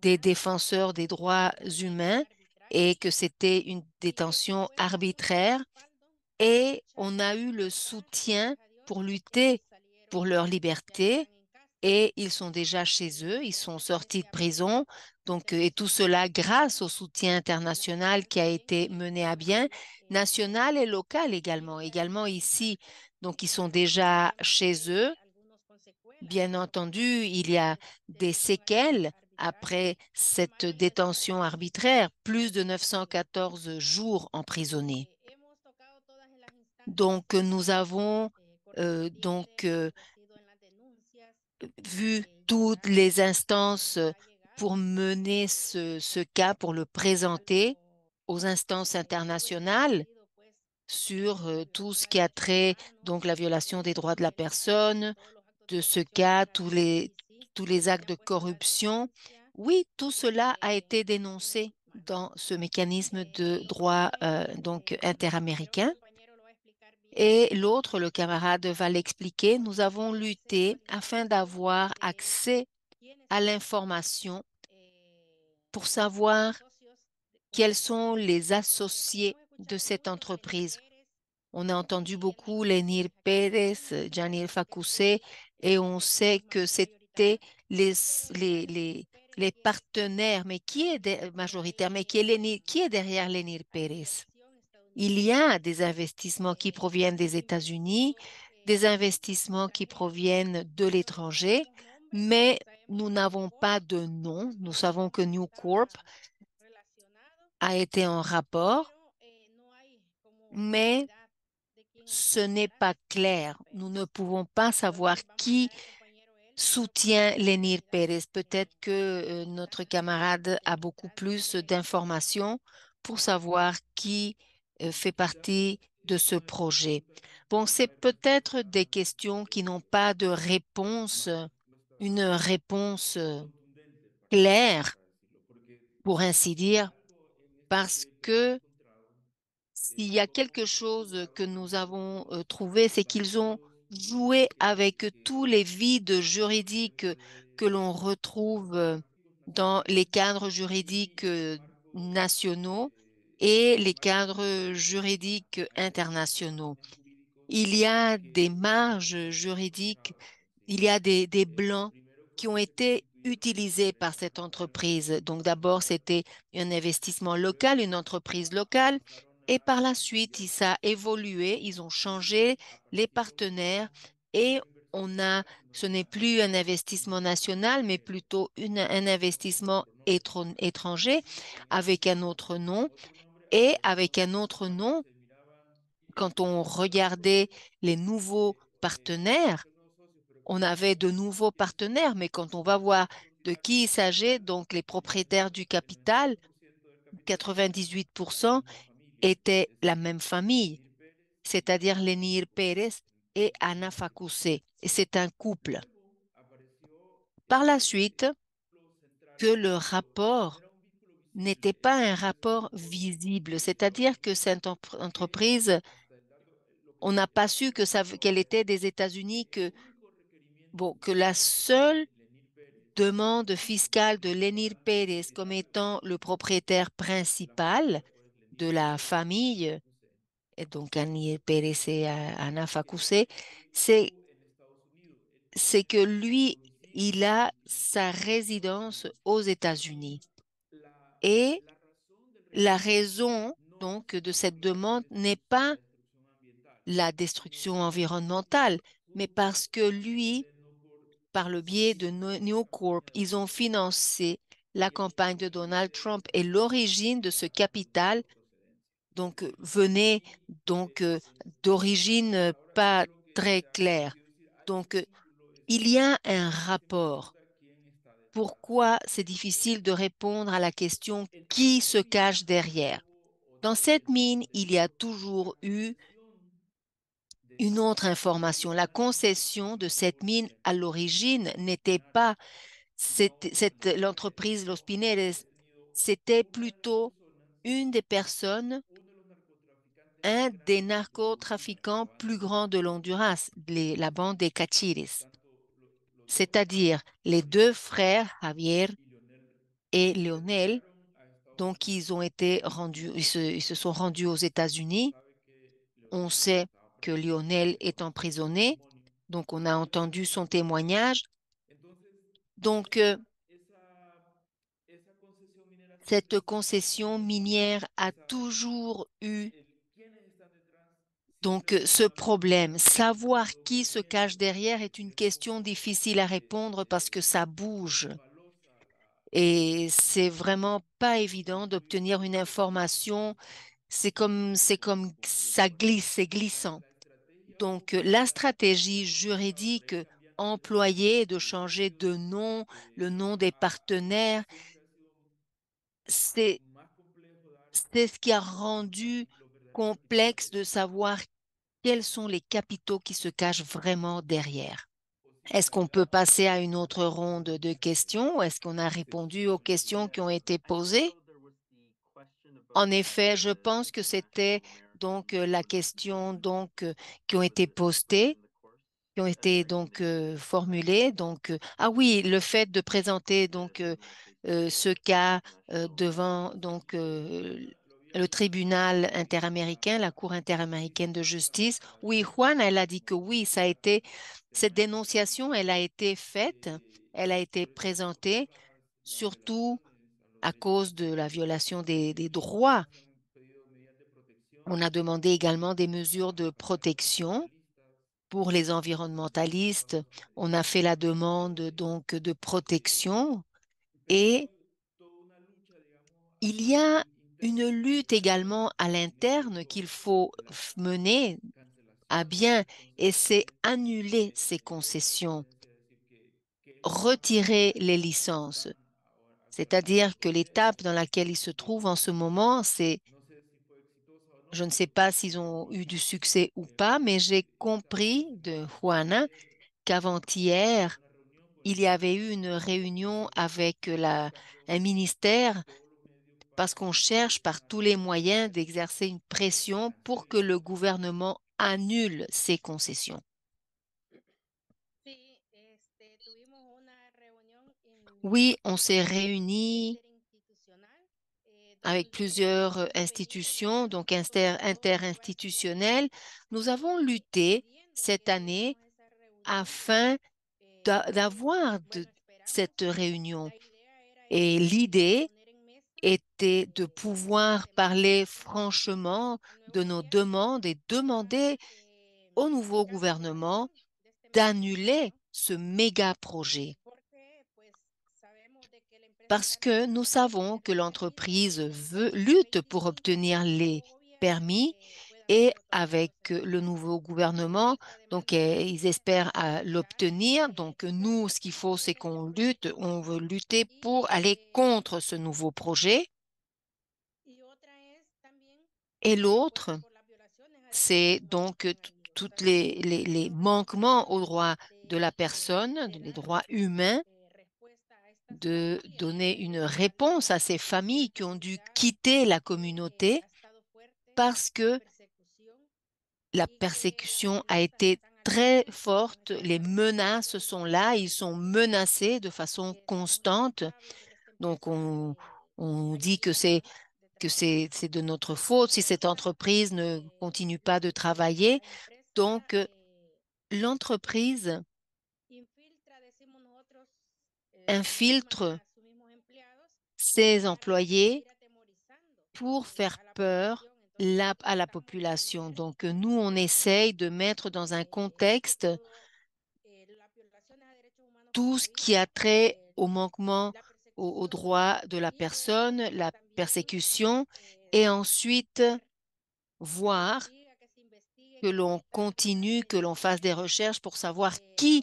des défenseurs des droits humains et que c'était une détention arbitraire. Et on a eu le soutien pour lutter pour leur liberté et ils sont déjà chez eux, ils sont sortis de prison. Donc, et tout cela grâce au soutien international qui a été mené à bien, national et local également ici. Donc, ils sont déjà chez eux. Bien entendu, il y a des séquelles après cette détention arbitraire, plus de 914 jours emprisonnés. Donc, nous avons vu toutes les instances pour mener ce cas, pour le présenter aux instances internationales sur tout ce qui a trait, donc la violation des droits de la personne, de ce cas, tous les actes de corruption. Oui, tout cela a été dénoncé dans ce mécanisme de droit donc interaméricain. Et l'autre, le camarade va l'expliquer, nous avons lutté afin d'avoir accès à l'information pour savoir quels sont les associés de cette entreprise. On a entendu beaucoup Lenir Pérez, Janir Facusé, et on sait que c'était les partenaires, mais qui est majoritaire, mais qui est derrière Lenir Pérez? Il y a des investissements qui proviennent des États-Unis, des investissements qui proviennent de l'étranger, mais nous n'avons pas de nom. Nous savons que New Corp a été en rapport, mais ce n'est pas clair. Nous ne pouvons pas savoir qui soutient Lenir Pérez. Peut-être que notre camarade a beaucoup plus d'informations pour savoir qui fait partie de ce projet. Bon, c'est peut-être des questions qui n'ont pas de réponse, une réponse claire, pour ainsi dire, parce que s'il y a quelque chose que nous avons trouvé, c'est qu'ils ont joué avec tous les vides juridiques que l'on retrouve dans les cadres juridiques nationaux et les cadres juridiques internationaux. Il y a des marges juridiques, il y a des blancs qui ont été utilisés par cette entreprise. Donc d'abord, c'était un investissement local, une entreprise locale, et par la suite, ça a évolué, ils ont changé les partenaires et ce n'est plus un investissement national, mais plutôt un investissement étranger avec un autre nom. Et avec un autre nom, quand on regardait les nouveaux partenaires, on avait de nouveaux partenaires, mais quand on va voir de qui il s'agit, donc les propriétaires du capital, 98% étaient la même famille, c'est-à-dire Lenir Pérez et Ana Facusé. Et c'est un couple. Par la suite, que le rapport n'était pas un rapport visible, c'est-à-dire que cette entreprise, on n'a pas su qu'elle était des États-Unis, que la seule demande fiscale de Lenir Pérez comme étant le propriétaire principal de la famille, et donc Lenir Pérez et Ana Facusé, c'est que lui, il a sa résidence aux États-Unis. Et la raison donc de cette demande n'est pas la destruction environnementale, mais parce que lui, par le biais de New Corp, ils ont financé la campagne de Donald Trump et l'origine de ce capital donc venait donc d'origine pas très claire. Donc il y a un rapport. Pourquoi c'est difficile de répondre à la question qui se cache derrière? Dans cette mine, il y a toujours eu une autre information. La concession de cette mine à l'origine n'était pas l'entreprise Los Pineres, c'était plutôt une des personnes, un des narcotrafiquants plus grands de l'Honduras, la bande des Cachiris, c'est-à-dire les deux frères, Javier et Leonel. Donc, ils se sont rendus aux États-Unis. On sait que Lionel est emprisonné, donc on a entendu son témoignage. Donc, cette concession minière a toujours eu donc ce problème. Savoir qui se cache derrière est une question difficile à répondre parce que ça bouge. Et c'est vraiment pas évident d'obtenir une information. Ça glisse, c'est glissant. Donc, la stratégie juridique employés, de changer de nom, le nom des partenaires. C'est ce qui a rendu complexe de savoir quels sont les capitaux qui se cachent vraiment derrière. Est-ce qu'on peut passer à une autre ronde de questions ou est-ce qu'on a répondu aux questions qui ont été posées? En effet, je pense que c'était donc la question qui ont été postées, qui ont été donc formulées. Donc, ah oui, le fait de présenter donc ce cas devant donc le tribunal interaméricain, la Cour interaméricaine de justice. Oui, Juan, elle a dit que oui, ça a été cette dénonciation, elle a été faite, elle a été présentée, surtout à cause de la violation des droits. On a demandé également des mesures de protection pour les environnementalistes. On a fait la demande donc de protection et il y a une lutte également à l'interne qu'il faut mener à bien et c'est annuler ces concessions, retirer les licences. C'est-à-dire que l'étape dans laquelle ils se trouvent en ce moment, je ne sais pas s'ils ont eu du succès ou pas, mais j'ai compris de Juana qu'avant-hier, il y avait eu une réunion avec un ministère parce qu'on cherche par tous les moyens d'exercer une pression pour que le gouvernement annule ces concessions. Oui, on s'est réunis avec plusieurs institutions, donc interinstitutionnelles. Nous avons lutté cette année afin d'avoir cette réunion. Et l'idée était de pouvoir parler franchement de nos demandes et demander au nouveau gouvernement d'annuler ce méga projet. Parce que nous savons que l'entreprise lutte pour obtenir les permis et avec le nouveau gouvernement, donc ils espèrent l'obtenir. Donc nous, ce qu'il faut, c'est qu'on lutte, on veut lutter pour aller contre ce nouveau projet. Et l'autre, c'est donc tous les manquements aux droits de la personne, les droits humains, de donner une réponse à ces familles qui ont dû quitter la communauté parce que la persécution a été très forte, les menaces sont là, ils sont menacés de façon constante. Donc on dit que c'est de notre faute si cette entreprise ne continue pas de travailler. Donc l'entreprise infiltre ses employés pour faire peur à la population. Donc, nous, on essaye de mettre dans un contexte tout ce qui a trait au manquement aux droits de la personne, la persécution, et ensuite voir que l'on continue, que l'on fasse des recherches pour savoir qui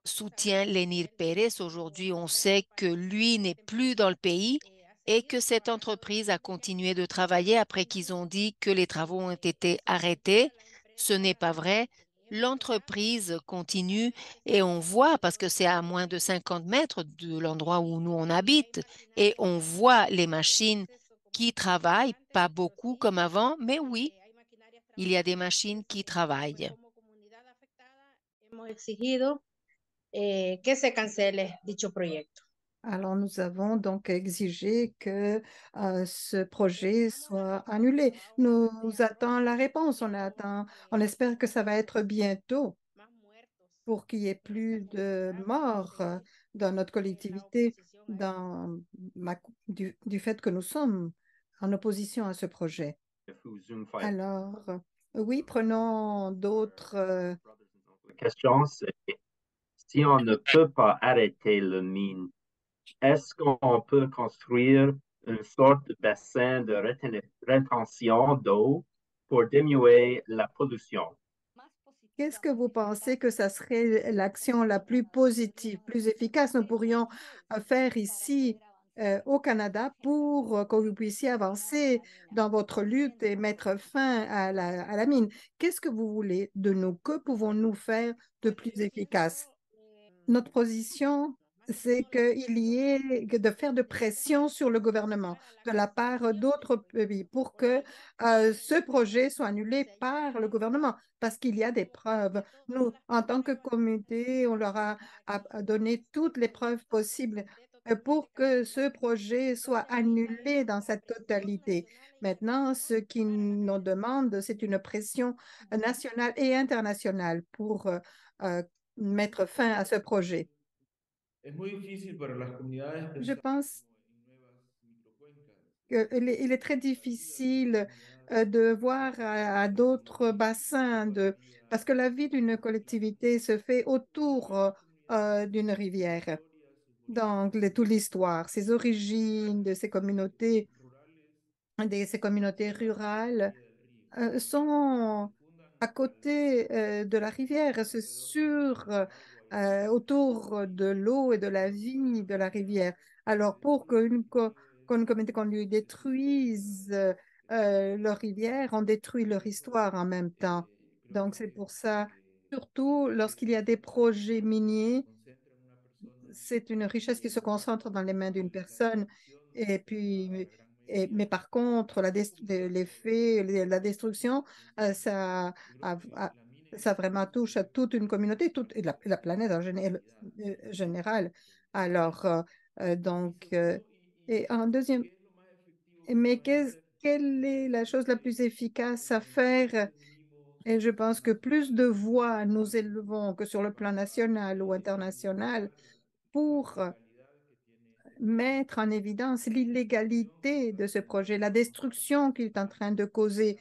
soutient Lenir Pérez. Aujourd'hui, on sait que lui n'est plus dans le pays et que cette entreprise a continué de travailler après qu'ils ont dit que les travaux ont été arrêtés. Ce n'est pas vrai. L'entreprise continue et on voit, parce que c'est à moins de 50 mètres de l'endroit où nous on habite, et on voit les machines qui travaillent, pas beaucoup comme avant, mais oui, il y a des machines qui travaillent. Que se cancele dicho proyecto. Alors, nous avons donc exigé que ce projet soit annulé. Nous attendons la réponse. On espère que ça va être bientôt pour qu'il n'y ait plus de morts dans notre collectivité du fait que nous sommes en opposition à ce projet. Alors, oui, prenons d'autres question, c'est si on ne peut pas arrêter le mine, est-ce qu'on peut construire une sorte de bassin de rétention d'eau pour diminuer la pollution? Qu'est-ce que vous pensez que ça serait l'action la plus positive, plus efficace nous pourrions faire ici au Canada pour que vous puissiez avancer dans votre lutte et mettre fin à la mine? Qu'est-ce que vous voulez de nous? Que pouvons-nous faire de plus efficace? Notre position, c'est qu'il y ait que de faire de pression sur le gouvernement de la part d'autres pays pour que ce projet soit annulé par le gouvernement parce qu'il y a des preuves. Nous, en tant que communauté, on leur a donné toutes les preuves possibles pour que ce projet soit annulé dans sa totalité. Maintenant, ce qu'ils nous demandent, c'est une pression nationale et internationale pour euh, mettre fin à ce projet. Es muy difícil para las comunidades Je pensar pense en nuevas microcuencas. qu'il est très difficile de voir à d'autres bassins, parce que la vie d'une collectivité se fait autour d'une rivière. Donc, toute l'histoire, ses origines de ces communautés, de ces communautés rurales sont à côté de la rivière, c'est sûr, autour de l'eau et de la vie de la rivière. Alors, pour qu'une communauté qu'on lui détruise leur rivière, on détruit leur histoire en même temps. Donc, c'est pour ça, surtout lorsqu'il y a des projets miniers, c'est une richesse qui se concentre dans les mains d'une personne. Et puis, mais par contre, l'effet, la destruction, ça, ça vraiment touche à toute une communauté, toute la planète en général. Alors, donc, et en deuxième, mais quelle est la chose la plus efficace à faire? Et je pense que plus de voix nous élevons que sur le plan national ou international pour mettre en évidence l'illégalité de ce projet, la destruction qu'il est en train de causer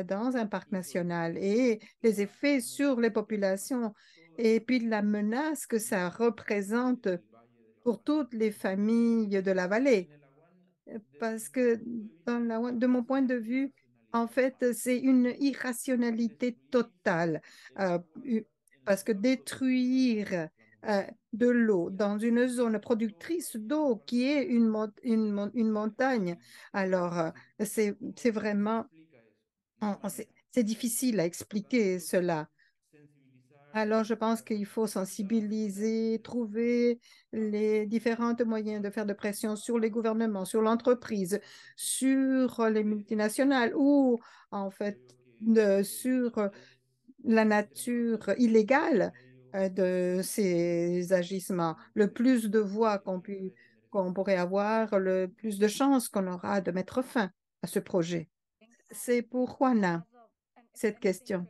dans un parc national et les effets sur les populations et puis la menace que ça représente pour toutes les familles de la vallée. Parce que de mon point de vue, en fait, c'est une irrationalité totale. euh, Parce que détruire euh, de l'eau dans une zone productrice d'eau qui est une montagne, alors c'est vraiment, c'est difficile à expliquer cela. Alors, je pense qu'il faut sensibiliser, trouver les différents moyens de faire de pression sur les gouvernements, sur l'entreprise, sur les multinationales ou en fait sur la nature illégale de ces agissements. Le plus de voix qu'on pourrait avoir, le plus de chances qu'on aura de mettre fin à ce projet. C'est pour Juana, cette question.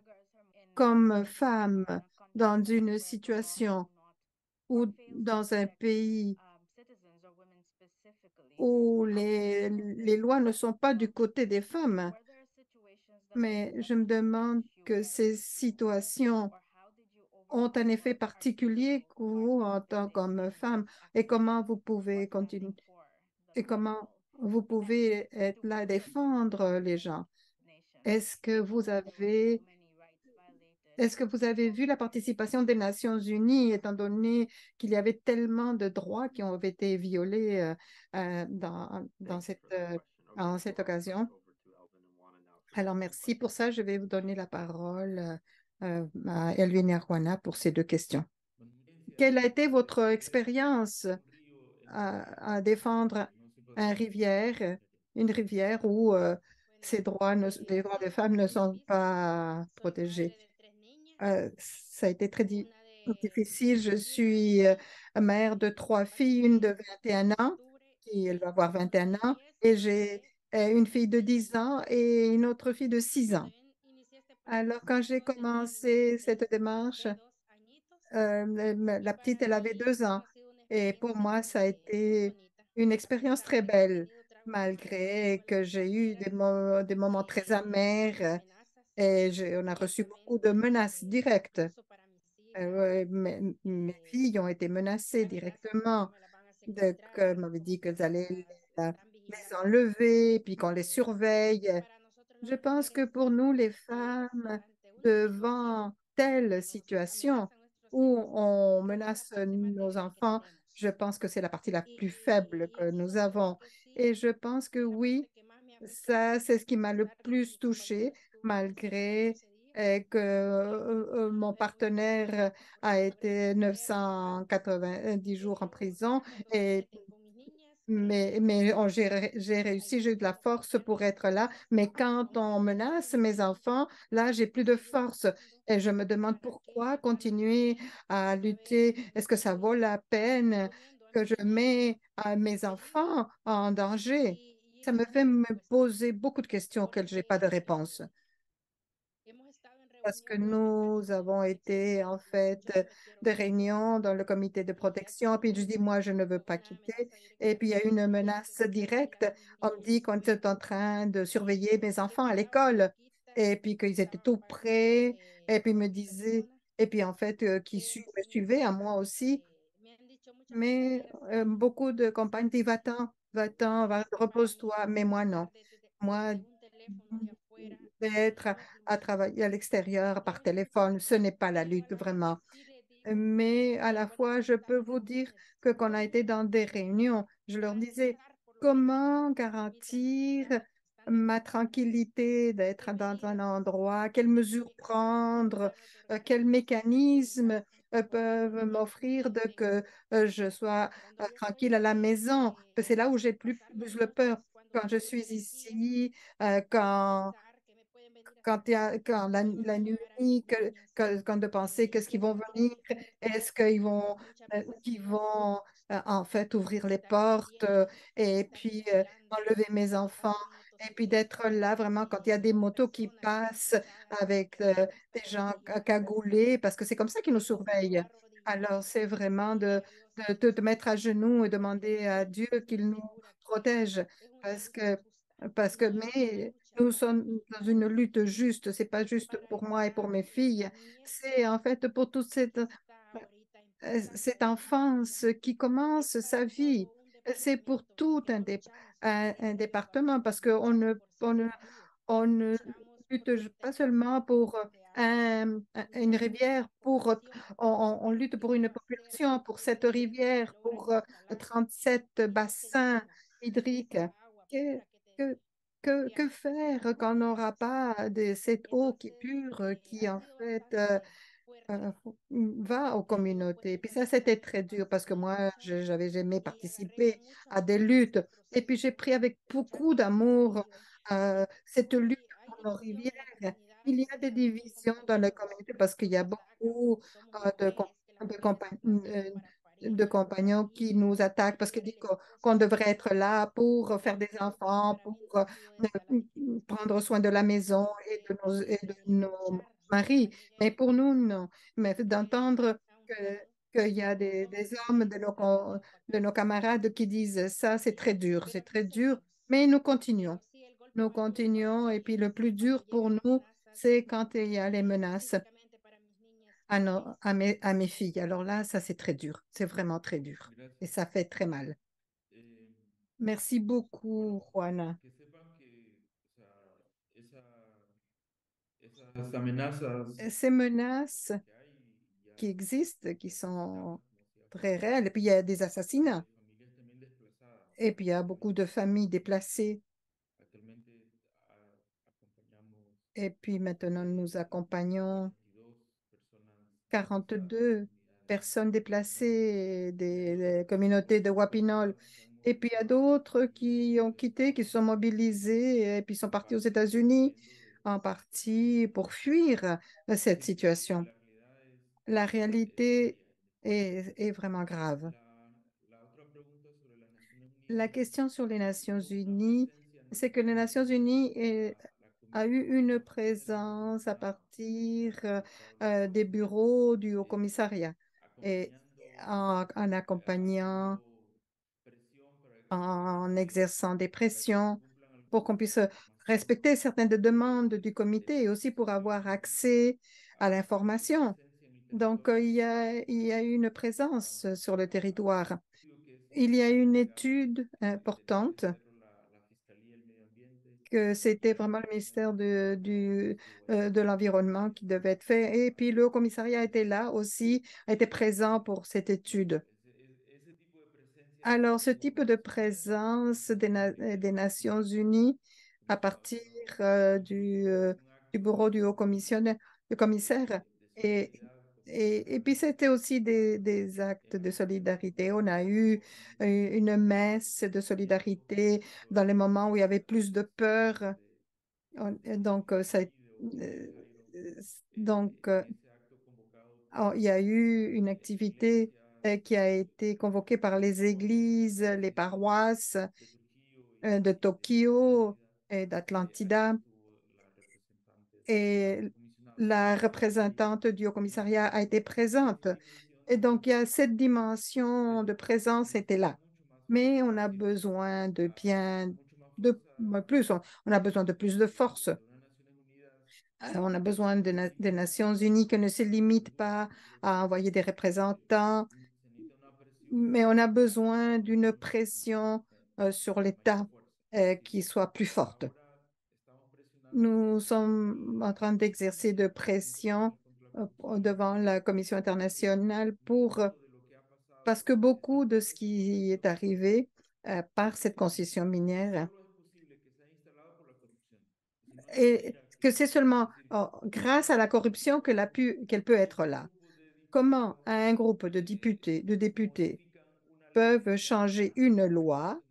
Comme femme dans une situation ou dans un pays où les lois ne sont pas du côté des femmes, mais je me demande que ces situations ont un effet particulier que vous en tant que femme et comment vous pouvez continuer et comment vous pouvez être là à défendre les gens. Est-ce que vous avez Est-ce que vous avez vu la participation des Nations Unies, étant donné qu'il y avait tellement de droits qui ont été violés en cette occasion? Alors, merci pour ça. Je vais vous donner la parole à Elvin Arwana pour ces deux questions. Quelle a été votre expérience à défendre une rivière où les droits des femmes ne sont pas protégés? Ça a été très difficile. Je suis mère de trois filles, une de 21 ans, qui elle va avoir 21 ans, et j'ai une fille de 10 ans et une autre fille de 6 ans. Alors, quand j'ai commencé cette démarche, la petite, elle avait 2 ans. Et pour moi, ça a été une expérience très belle, malgré que j'ai eu des moments très amers et on a reçu beaucoup de menaces directes. Ouais, mes filles ont été menacées directement. M'avaient dit qu'elles allaient les enlever, puis qu'on les surveille. Je pense que pour nous, les femmes, devant telle situation où on menace nos enfants, je pense que c'est la partie la plus faible que nous avons. Et je pense que oui, ça, c'est ce qui m'a le plus touchée, malgré que mon partenaire a été 990 jours en prison. Et j'ai réussi, j'ai eu de la force pour être là. Mais quand on menace mes enfants, là, j'ai plus de force. Et je me demande pourquoi continuer à lutter. Est-ce que ça vaut la peine que je mets mes enfants en danger? Ça me fait me poser beaucoup de questions auxquelles je n'ai pas de réponse. Parce que nous avons été en fait de réunions dans le comité de protection, puis je dis, moi, je ne veux pas quitter. Et puis, il y a une menace directe. On me dit qu'on était en train de surveiller mes enfants à l'école, et puis qu'ils étaient tout prêts, et puis ils me disaient, et puis en fait, me suivaient à moi aussi. Mais beaucoup de compagnes disent, va-t'en, repose-toi, mais moi, non. Moi, d'être à travailler à l'extérieur par téléphone, ce n'est pas la lutte vraiment. Mais à la fois, je peux vous dire que quand on a été dans des réunions, je leur disais comment garantir ma tranquillité d'être dans un endroit, quelles mesures prendre, quels mécanismes peuvent m'offrir de que je sois tranquille à la maison. C'est là où j'ai plus le peur. Quand je suis ici, quand la nuit, quand de penser qu'est-ce qu'ils vont venir, est-ce qu'ils vont en fait ouvrir les portes et puis enlever mes enfants et puis d'être là vraiment quand il y a des motos qui passent avec des gens cagoulés parce que c'est comme ça qu'ils nous surveillent. Alors c'est vraiment de te mettre à genoux et demander à Dieu qu'il nous protège parce que mais nous sommes dans une lutte juste. C'est pas juste pour moi et pour mes filles. C'est en fait pour toute cette enfance qui commence sa vie. C'est pour tout un département parce on ne lutte pas seulement pour une rivière, on lutte pour une population, pour cette rivière, pour 37 bassins hydriques. Que, que, que faire quand on n'aura pas de cette eau qui est pure, qui en fait euh, va aux communautés. Puis ça, c'était très dur parce que moi, j'avais jamais participé à des luttes. Et puis j'ai pris avec beaucoup d'amour cette lutte pour nos rivières. Il y a des divisions dans la communauté parce qu'il y a beaucoup de de compagnons qui nous attaquent parce qu'ils disent qu'on devrait être là pour faire des enfants, pour prendre soin de la maison et de nos maris. Mais pour nous, non. Mais d'entendre qu'il y a des hommes de nos camarades qui disent ça, c'est très dur, mais nous continuons. Nous continuons et puis le plus dur pour nous, c'est quand il y a les menaces à mes filles. Alors là, ça, c'est très dur. C'est vraiment très dur. Et ça fait très mal. Merci beaucoup, Juana. Esas amenazas Ces menaces qui existent, qui sont très réelles, et puis il y a des assassinats, familias también desplazadas. et puis il y a beaucoup de familles déplacées, Actualmente acompañamos et puis maintenant nous accompagnons 42 personas desplazadas de 42 comunidades personnes déplacées des y communautés de Wapinol. avanzamos Et puis il y a d'autres qui ont eh, quitté, qui se sont mobilisés, et puis sont partis aux États-Unis, huyendo en partie pour fuir cette de situation. las realidades La réalité seria. est vraiment grave. La otra pregunta sobre las Naciones La Unidas question sur les es Nations la Unies, presencia c'est que les Nations Unies la a eu Comisión une de la présence à Niña partir en el Salvador, des bureaux du Haut-Commissariat et acompañando, en accompagnant, haciendo presión en exerçant des para que se pressions cumplan pour qu'on algunas puisse normas. respecter certaines des demandes du comité et aussi pour avoir accès à Hay l'information. presencia en el Donc, territorio. il y a eu une présence sur le territoire. Estudio que Il y a está une encargado étude de importante hacerlo la Fiscalía del Medio Ambiente que c'était vraiment le ministère de l'Environnement qui devait être fait. Et puis le commissariat était là aussi, était présent pour cette étude. Alors, ce type de présence des Nations Unies à partir du bureau du du commissaire. Et, et puis, c'était aussi des actes de solidarité. On a eu une messe de solidarité dans les moments où il y avait plus de peur. Donc, euh, donc, oh, il y a eu une activité qui a été convoquée par les églises, les paroisses de Tokyo et d'Atlantida. Et la représentante du Haut-Commissariat a été présente. Et donc, il y a cette dimension de présence était là. Mais on a besoin de plus, on a besoin de plus de force. On a besoin des Nations Unies qui ne se limitent pas à envoyer des représentants, mais on a besoin d'une pression sur l'État qui soit plus forte. Nous sommes en train d'exercer de pression devant la Commission internationale parce que beaucoup de ce qui est arrivé par cette concession minière et que c'est seulement grâce à la corruption qu'elle peut être là. Comment un groupe de députés peuvent changer une loi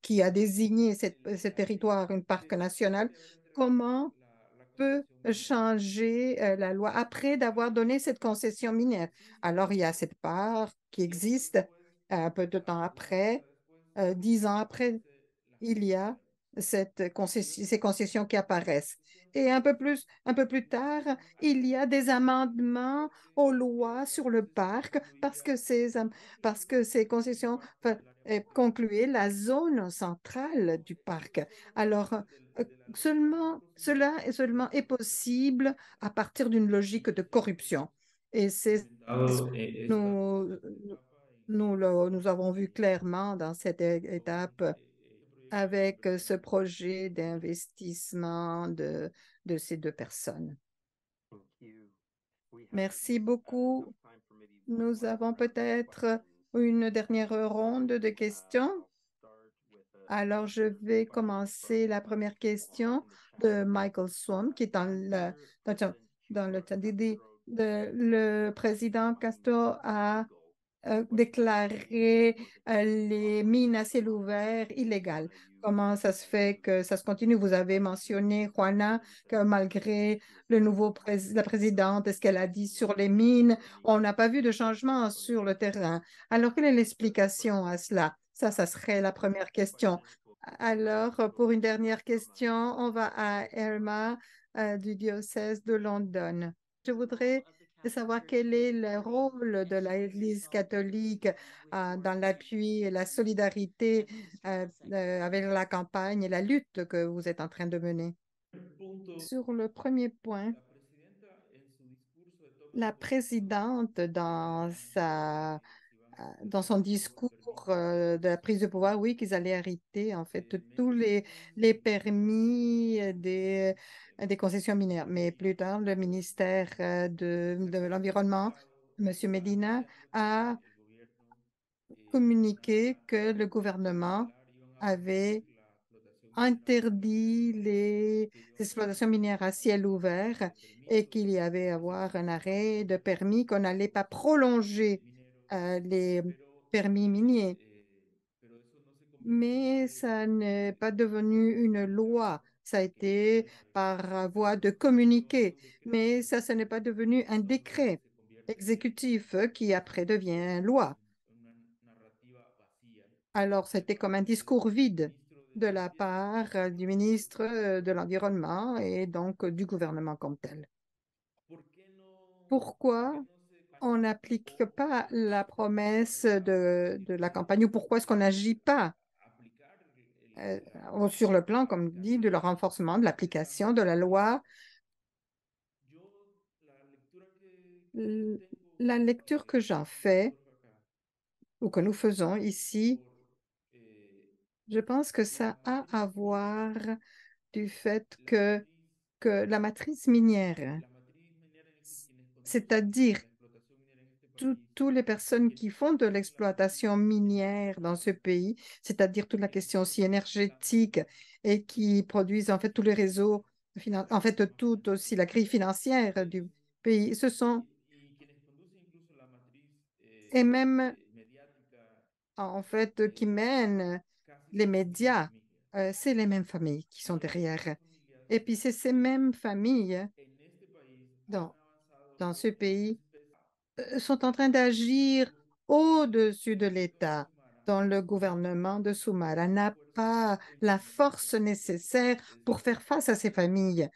qui a désigné ce territoire un parc national? Comment peut changer la loi après d'avoir donné cette concession minière? Alors, il y a cette part qui existe un peu de temps après, 10 ans après, il y a ces concessions qui apparaissent. Et un peu plus tard, il y a des amendements aux lois sur le parc parce que ces concessions concluaient la zone centrale du parc. Alors, cela est seulement est possible à partir d'une logique de corruption. Et c'est ce que nous, nous avons vu clairement dans cette étape avec ce projet d'investissement de ces deux personnes. Merci beaucoup. Nous avons peut-être une dernière ronde de questions. Alors, je vais commencer la première question de Michael Swan, qui est dans le chat. Le président Castro a déclarer les mines à ciel ouvert illégales. Comment ça se fait que ça se continue? Vous avez mentionné, Juana, que malgré la présidente, ce qu'elle a dit sur les mines, on n'a pas vu de changement sur le terrain. Alors, quelle est l'explication à cela? Ça serait la première question. Alors, pour une dernière question, on va à Irma du diocèse de London. Je voudrais savoir quel est le rôle de l'Église catholique dans l'appui et la solidarité avec la campagne et la lutte que vous êtes en train de mener. Sur le premier point, la présidente, dans son discours de la prise de pouvoir, oui, qu'ils allaient arrêter en fait tous les permis des concessions minières. Mais plus tard, le ministère de l'Environnement, M. Medina, a communiqué que le gouvernement avait interdit les exploitations minières à ciel ouvert et qu'il y avait à avoir un arrêt de permis, qu'on n'allait pas prolonger les permis miniers. Mais ça n'est pas devenu une loi. Ça a été par voie de communiqué, mais ça, ce n'est pas devenu un décret exécutif qui après devient loi. Alors, c'était comme un discours vide de la part du ministre de l'Environnement et donc du gouvernement comme tel. Pourquoi on n'applique pas la promesse de la campagne ou pourquoi est-ce qu'on n'agit pas sur le plan, comme dit, de le renforcement de l'application de la loi? La lecture que j'en fais ou que nous faisons ici, Je pense que ça a à voir du fait que la matrice minière, c'est-à-dire toutes les personnes qui font de l'exploitation minière dans ce pays, c'est-à-dire toute la question aussi énergétique et qui produisent en fait tous les réseaux, en fait toute aussi la grille financière du pays, ce sont, et même en fait qui mènent les médias, c'est les mêmes familles qui sont derrière. Et puis c'est ces mêmes familles dans, dans ce pays sont en train d'agir au-dessus de l'État, dont le gouvernement de Soumara n'a pas la force nécessaire pour faire face à ces familles.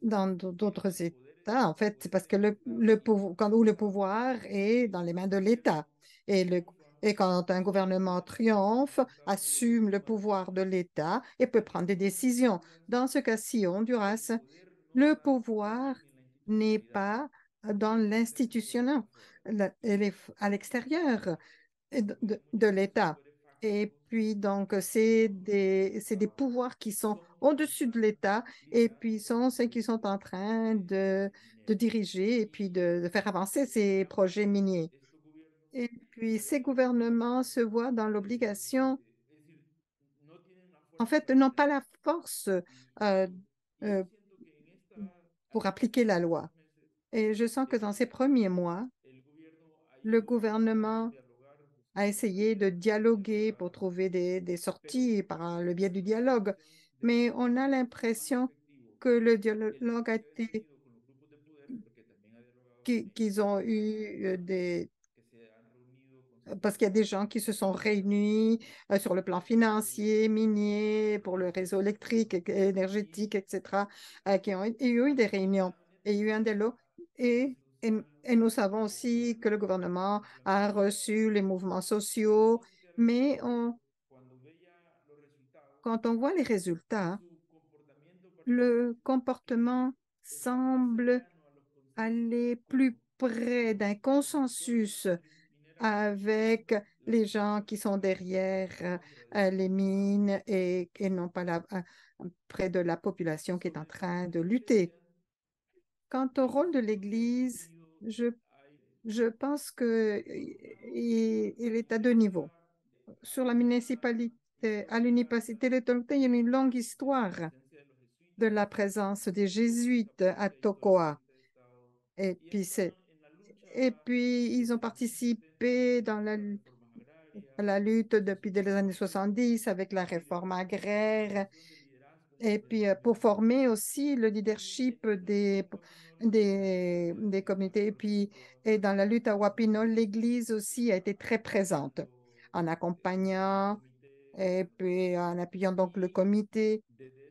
Dans d'autres États, en fait, c'est parce que où le pouvoir est dans les mains de l'État. Et, et quand un gouvernement triomphe, assume le pouvoir de l'État et peut prendre des décisions. Dans ce cas-ci, au Honduras, le pouvoir n'est pas dans l'institutionnel, elle est à l'extérieur de l'État. Et puis, donc, c'est des pouvoirs qui sont au-dessus de l'État et puis sont ceux qui sont en train de diriger et puis de faire avancer ces projets miniers. Et puis, ces gouvernements se voient dans l'obligation, en fait, n'ont pas la force euh, pour appliquer la loi. Et je sens que dans ces premiers mois, le gouvernement a essayé de dialoguer pour trouver des sorties par le biais du dialogue, mais on a l'impression que le dialogue a été, qu'ils ont eu parce qu'il y a des gens qui se sont réunis sur le plan financier, minier, pour le réseau électrique, énergétique, etc., il y a eu des réunions et il y a eu un dialogue. Et nous savons aussi que le gouvernement a reçu les mouvements sociaux, mais quand on voit les résultats, le comportement semble aller plus près d'un consensus avec les gens qui sont derrière les mines et non pas près de la population qui est en train de lutter. Quant au rôle de l'Église, je pense il est à deux niveaux. Sur la municipalité, à l'université de Tolten, il y a une longue histoire de la présence des Jésuites à Tocoa. Et puis, ils ont participé dans la lutte depuis les années 70 avec la réforme agraire. Et puis, pour former aussi le leadership des communautés. Et dans la lutte à Wapinol, l'Église aussi a été très présente en accompagnant et puis en appuyant donc le comité.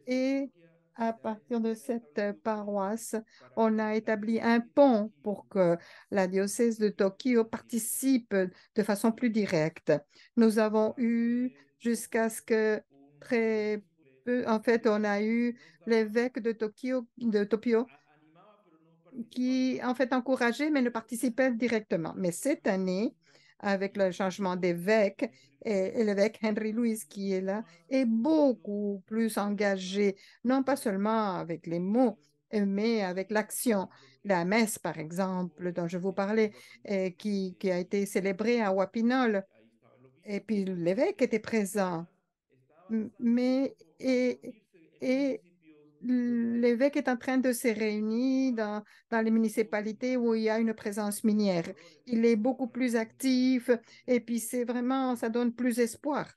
Et à partir de cette paroisse, on a établi un pont pour que la diocèse de Tokyo participe de façon plus directe. Nous avons eu jusqu'à ce que très peu, en fait, on a eu l'évêque de Tokyo qui en fait encourageait mais ne participait directement. Mais cette année, avec le changement d'évêque, et l'évêque Henry Louis qui est là, est beaucoup plus engagé, non pas seulement avec les mots, mais avec l'action. La messe, par exemple, dont je vous parlais, qui a été célébrée à Wapinol, et puis l'évêque était présent. Mais et l'évêque est en train de se réunir dans les municipalités où il y a une présence minière. Il est beaucoup plus actif et puis c'est vraiment, ça donne plus d'espoir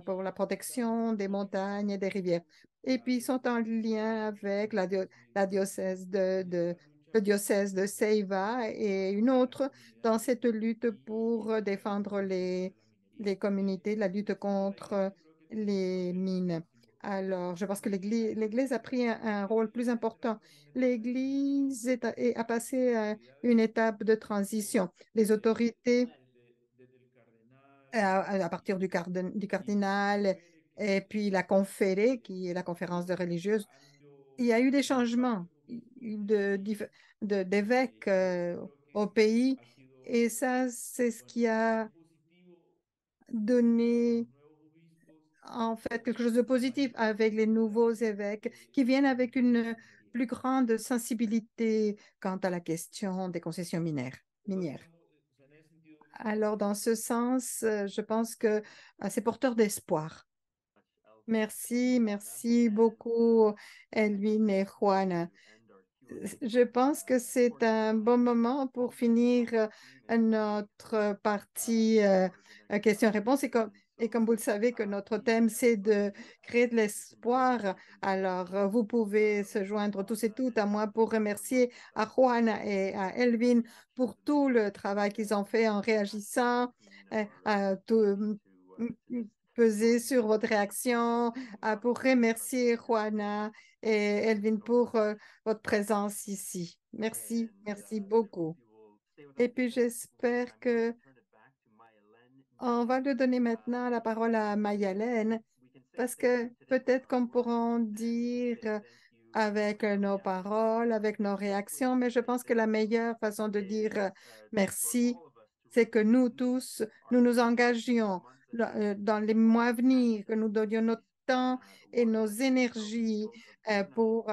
pour la protection des montagnes et des rivières. Et puis ils sont en lien avec la diocèse le diocèse de Ceiba et une autre dans cette lutte pour défendre les communautés, la lutte contre les mines. Alors, je pense que l'Église a pris un rôle plus important. L'Église a passé à une étape de transition. Les autorités, à partir du cardinal, et puis la conférée, qui est la conférence de religieuses, il y a eu des changements d'évêques au pays. Et ça, c'est ce qui a donner en fait quelque chose de positif avec les nouveaux évêques qui viennent avec une plus grande sensibilité quant à la question des concessions minières. Alors, dans ce sens, je pense que c'est porteur d'espoir. Merci beaucoup, Elvin et Juana. Je pense que c'est un bon moment pour finir notre partie questions-réponses. Et comme vous le savez, que notre thème, c'est de créer de l'espoir. Alors, vous pouvez se joindre tous et toutes à moi pour remercier à Juana et à Elvin pour tout le travail qu'ils ont fait en réagissant, à peser sur votre réaction, pour remercier Juana et Elvin pour votre présence ici. Merci beaucoup. Et puis j'espère que on va lui donner maintenant la parole à Mayalène parce que peut-être qu'on pourra dire avec nos paroles, avec nos réactions, mais je pense que la meilleure façon de dire merci, c'est que nous tous, nous nous engagions dans les mois à venir, que nous donnions notre temps et nos énergies pour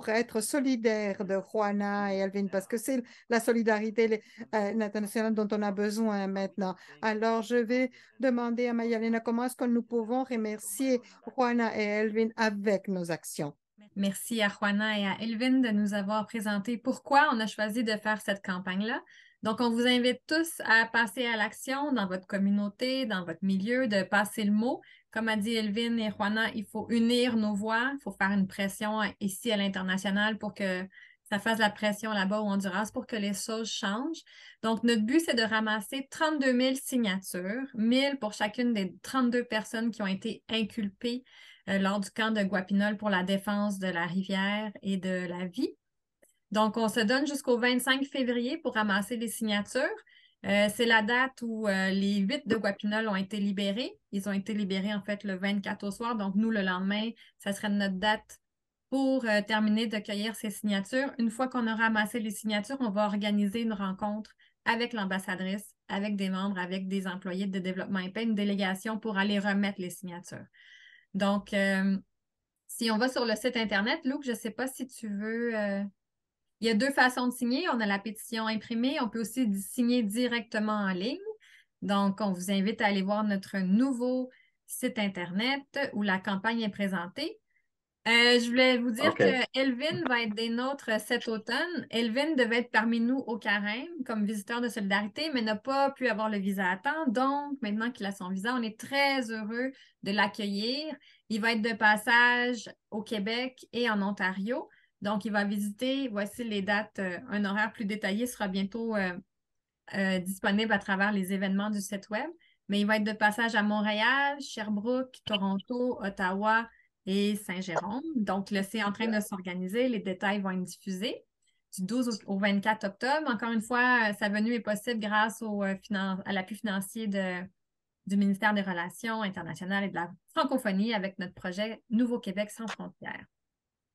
être solidaires de Juana et Elvin, parce que c'est la solidarité internationale dont on a besoin maintenant. Alors, je vais demander à Mayalena comment est-ce que nous pouvons remercier Juana et Elvin avec nos actions. Merci à Juana et à Elvin de nous avoir présenté pourquoi on a choisi de faire cette campagne-là. Donc, on vous invite tous à passer à l'action dans votre communauté, dans votre milieu, de passer le mot. Comme a dit Elvin et Juana, il faut unir nos voix, il faut faire une pression ici à l'international pour que ça fasse la pression là-bas au Honduras pour que les choses changent. Donc, notre but, c'est de ramasser 32 000 signatures, 1000 pour chacune des 32 personnes qui ont été inculpées lors du camp de Guapinol pour la défense de la rivière et de la vie. Donc, on se donne jusqu'au 25 février pour ramasser les signatures. C'est la date où les 8 de Guapinol ont été libérés. Ils ont été libérés, en fait, le 24 au soir. Donc, nous, le lendemain, ça serait notre date pour terminer de cueillir ces signatures. Une fois qu'on a ramassé les signatures, on va organiser une rencontre avec l'ambassadrice, avec des membres, avec des employés de développement épais, une délégation pour aller remettre les signatures. Donc, si on va sur le site Internet, Luc, je ne sais pas si tu veux... il y a 2 façons de signer. On a la pétition imprimée. On peut aussi signer directement en ligne. Donc, on vous invite à aller voir notre nouveau site Internet où la campagne est présentée. Je voulais vous dire que Elvin va être des nôtres cet automne. Elvin devait être parmi nous au Carême comme visiteur de solidarité, mais n'a pas pu avoir le visa à temps. Donc, maintenant qu'il a son visa, on est très heureux de l'accueillir. Il va être de passage au Québec et en Ontario. Donc, il va visiter, voici les dates, un horaire plus détaillé sera bientôt disponible à travers les événements du site web. Mais il va être de passage à Montréal, Sherbrooke, Toronto, Ottawa et Saint-Jérôme. Donc, c'est en train de s'organiser. Les détails vont être diffusés du 12 au 24 octobre. Encore une fois, sa venue est possible grâce à l'appui financier du ministère des Relations internationales et de la francophonie avec notre projet Nouveau-Québec sans frontières.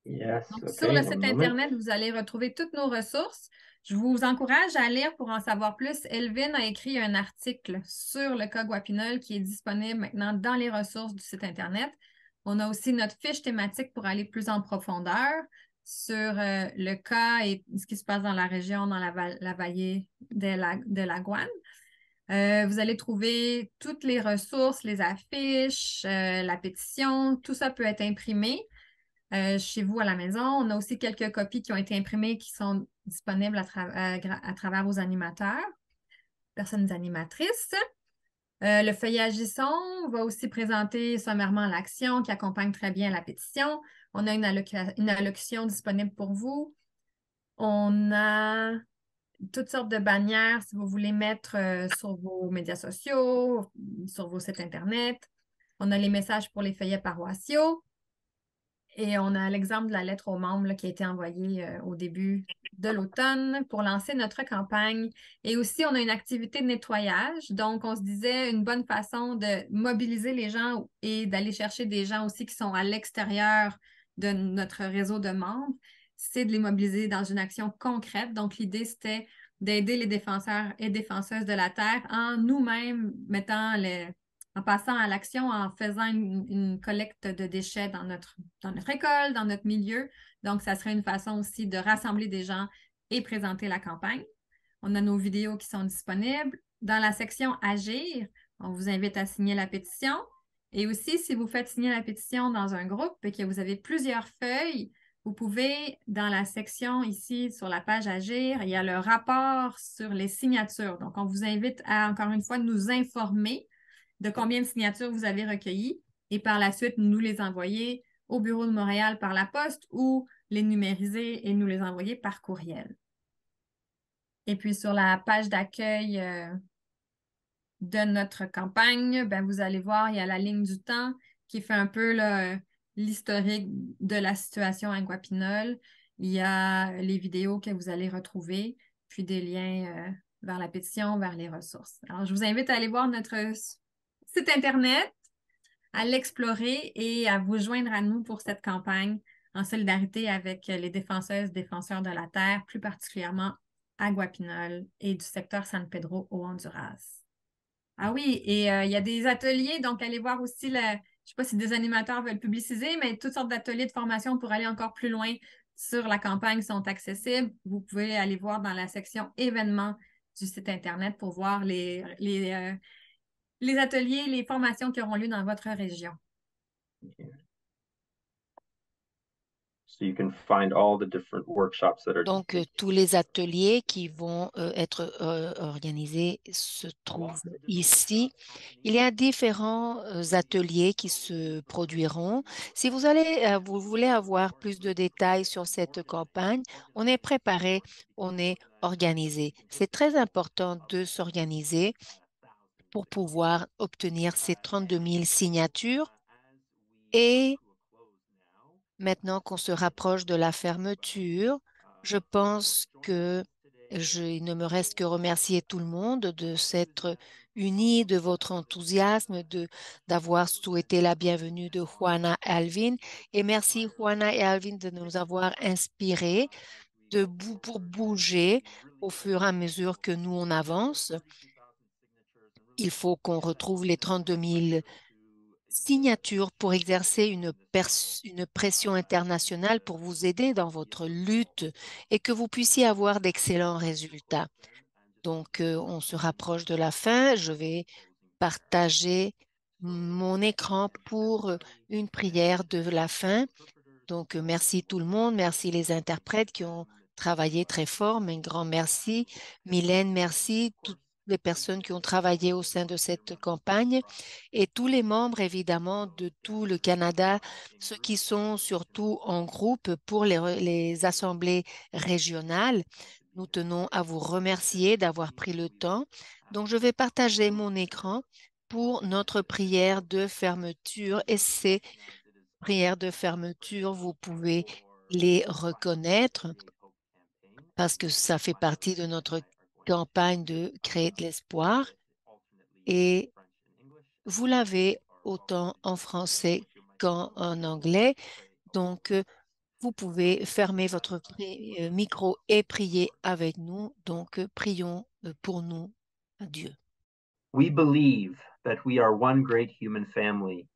Yes, Donc, okay, sur le site Internet, vous allez retrouver toutes nos ressources. Je vous encourage à lire pour en savoir plus. Elvin a écrit un article sur le cas Guapinol qui est disponible maintenant dans les ressources du site Internet. On a aussi notre fiche thématique pour aller plus en profondeur sur le cas et ce qui se passe dans la région, dans la vallée de la Guane. Vous allez trouver toutes les ressources, les affiches, la pétition, tout ça peut être imprimé chez vous à la maison. On a aussi quelques copies qui ont été imprimées qui sont disponibles à travers vos animateurs, personnes animatrices. Le feuillage Gisson va aussi présenter sommairement l'action qui accompagne très bien la pétition. On a une allocution disponible pour vous. On a toutes sortes de bannières si vous voulez mettre sur vos médias sociaux, sur vos sites Internet. On a les messages pour les feuillets paroissiaux. Et on a l'exemple de la lettre aux membres qui a été envoyée au début de l'automne pour lancer notre campagne. Et aussi, on a une activité de nettoyage. Donc, on se disait une bonne façon de mobiliser les gens et d'aller chercher des gens aussi qui sont à l'extérieur de notre réseau de membres, c'est de les mobiliser dans une action concrète. Donc, l'idée, c'était d'aider les défenseurs et défenseuses de la terre en nous-mêmes en passant à l'action, en faisant une collecte de déchets dans notre école, dans notre milieu. Donc, ça serait une façon aussi de rassembler des gens et présenter la campagne. On a nos vidéos qui sont disponibles. Dans la section Agir, on vous invite à signer la pétition. Et aussi, si vous faites signer la pétition dans un groupe et que vous avez plusieurs feuilles, vous pouvez, dans la section ici sur la page Agir, il y a le rapport sur les signatures. Donc, on vous invite à, encore une fois, nous informer de combien de signatures vous avez recueillies et par la suite, nous les envoyer au bureau de Montréal par la poste ou les numériser et nous les envoyer par courriel. Et puis, sur la page d'accueil de notre campagne, ben, vous allez voir, il y a la ligne du temps qui fait un peu l'historique de la situation à Guapinol. Il y a les vidéos que vous allez retrouver, puis des liens vers la pétition, vers les ressources. Alors, je vous invite à aller voir notre site Internet, à l'explorer et à vous joindre à nous pour cette campagne en solidarité avec les défenseuses, défenseurs de la terre, plus particulièrement à Guapinol et du secteur San Pedro au Honduras. Ah oui, et il y a des ateliers, donc allez voir aussi, je ne sais pas si des animateurs veulent publiciser, mais toutes sortes d'ateliers de formation pour aller encore plus loin sur la campagne sont accessibles. Vous pouvez aller voir dans la section événements du site Internet pour voir les ateliers, les formations qui auront lieu dans votre région. Donc, tous les ateliers qui vont être organisés se trouvent ici. Il y a différents ateliers qui se produiront. Si vous voulez avoir plus de détails sur cette campagne, on est préparé, on est organisé. C'est très important de s'organiser pour pouvoir obtenir ces 32 000 signatures. Et maintenant qu'on se rapproche de la fermeture, je pense il ne me reste que remercier tout le monde de s'être unis, de votre enthousiasme, d'avoir souhaité la bienvenue de Juana et Alvin. Et merci Juana et Alvin de nous avoir inspirés pour bouger au fur et à mesure que nous on avance. Il faut qu'on retrouve les 32 000 signatures pour exercer une pression internationale pour vous aider dans votre lutte et que vous puissiez avoir d'excellents résultats. Donc, on se rapproche de la fin. Je vais partager mon écran pour une prière de la fin. Donc, merci tout le monde. Merci les interprètes qui ont travaillé très fort. Mais un grand merci. Mylène, merci. Toutes les personnes qui ont travaillé au sein de cette campagne et tous les membres, évidemment, de tout le Canada, ceux qui sont surtout en groupe pour les assemblées régionales. Nous tenons à vous remercier d'avoir pris le temps. Donc, je vais partager mon écran pour notre prière de fermeture et ces prières de fermeture, vous pouvez les reconnaître parce que ça fait partie de notre campagne de créer de l'espoir et vous l'avez autant en français qu'en anglais. Donc, vous pouvez fermer votre micro et prier avec nous. Donc, prions pour nous à Dieu. We believe that we are one great human family.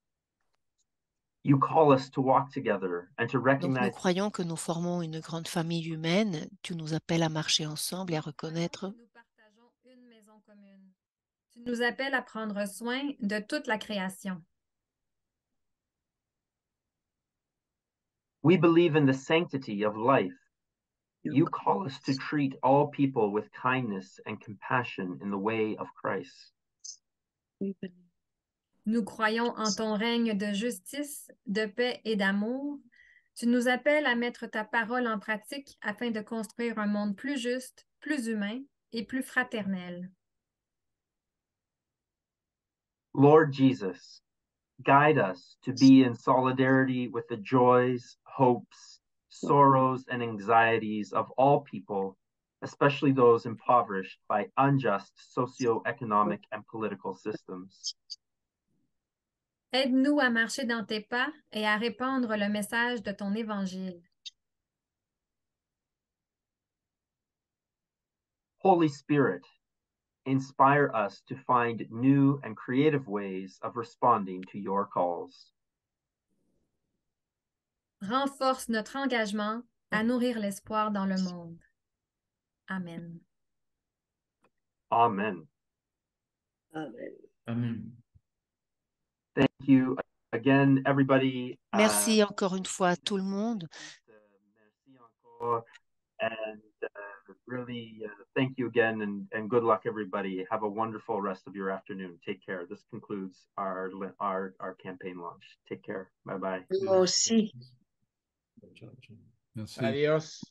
You call us to walk together and to recognize. Donc, nous croyons que nous formons une grande famille humaine. Tu nous appelles à marcher ensemble et à reconnaître. Nous partageons une maison commune. Tu nous appelles à prendre soin de toute la création. We believe in the sanctity of life. You call us to treat all people with kindness and compassion in the way of Christ. Nous croyons en ton règne de justice, de paix et d'amour. Tu nous appelles à mettre ta parole en pratique afin de construire un monde plus juste, plus humain et plus fraternel. Lord Jesus, guide us to be in solidarity with the joys, hopes, sorrows, and anxieties of all people, especially those impoverished by unjust socio-economic and political systems. Aide-nous à marcher dans tes pas et à répandre le message de ton évangile. Holy Spirit, inspire us to find new and creative ways of responding to your calls. Renforce notre engagement à nourrir l'espoir dans le monde. Amen. Amen. Amén. Thank you again, everybody. Merci encore une fois à tout le monde. Merci encore. And really thank you again, and good luck, everybody. Have a wonderful rest of your afternoon. Take care. This concludes our campaign launch. Take care. Bye bye. Yo sí. Chao, chao. Merci. Adiós.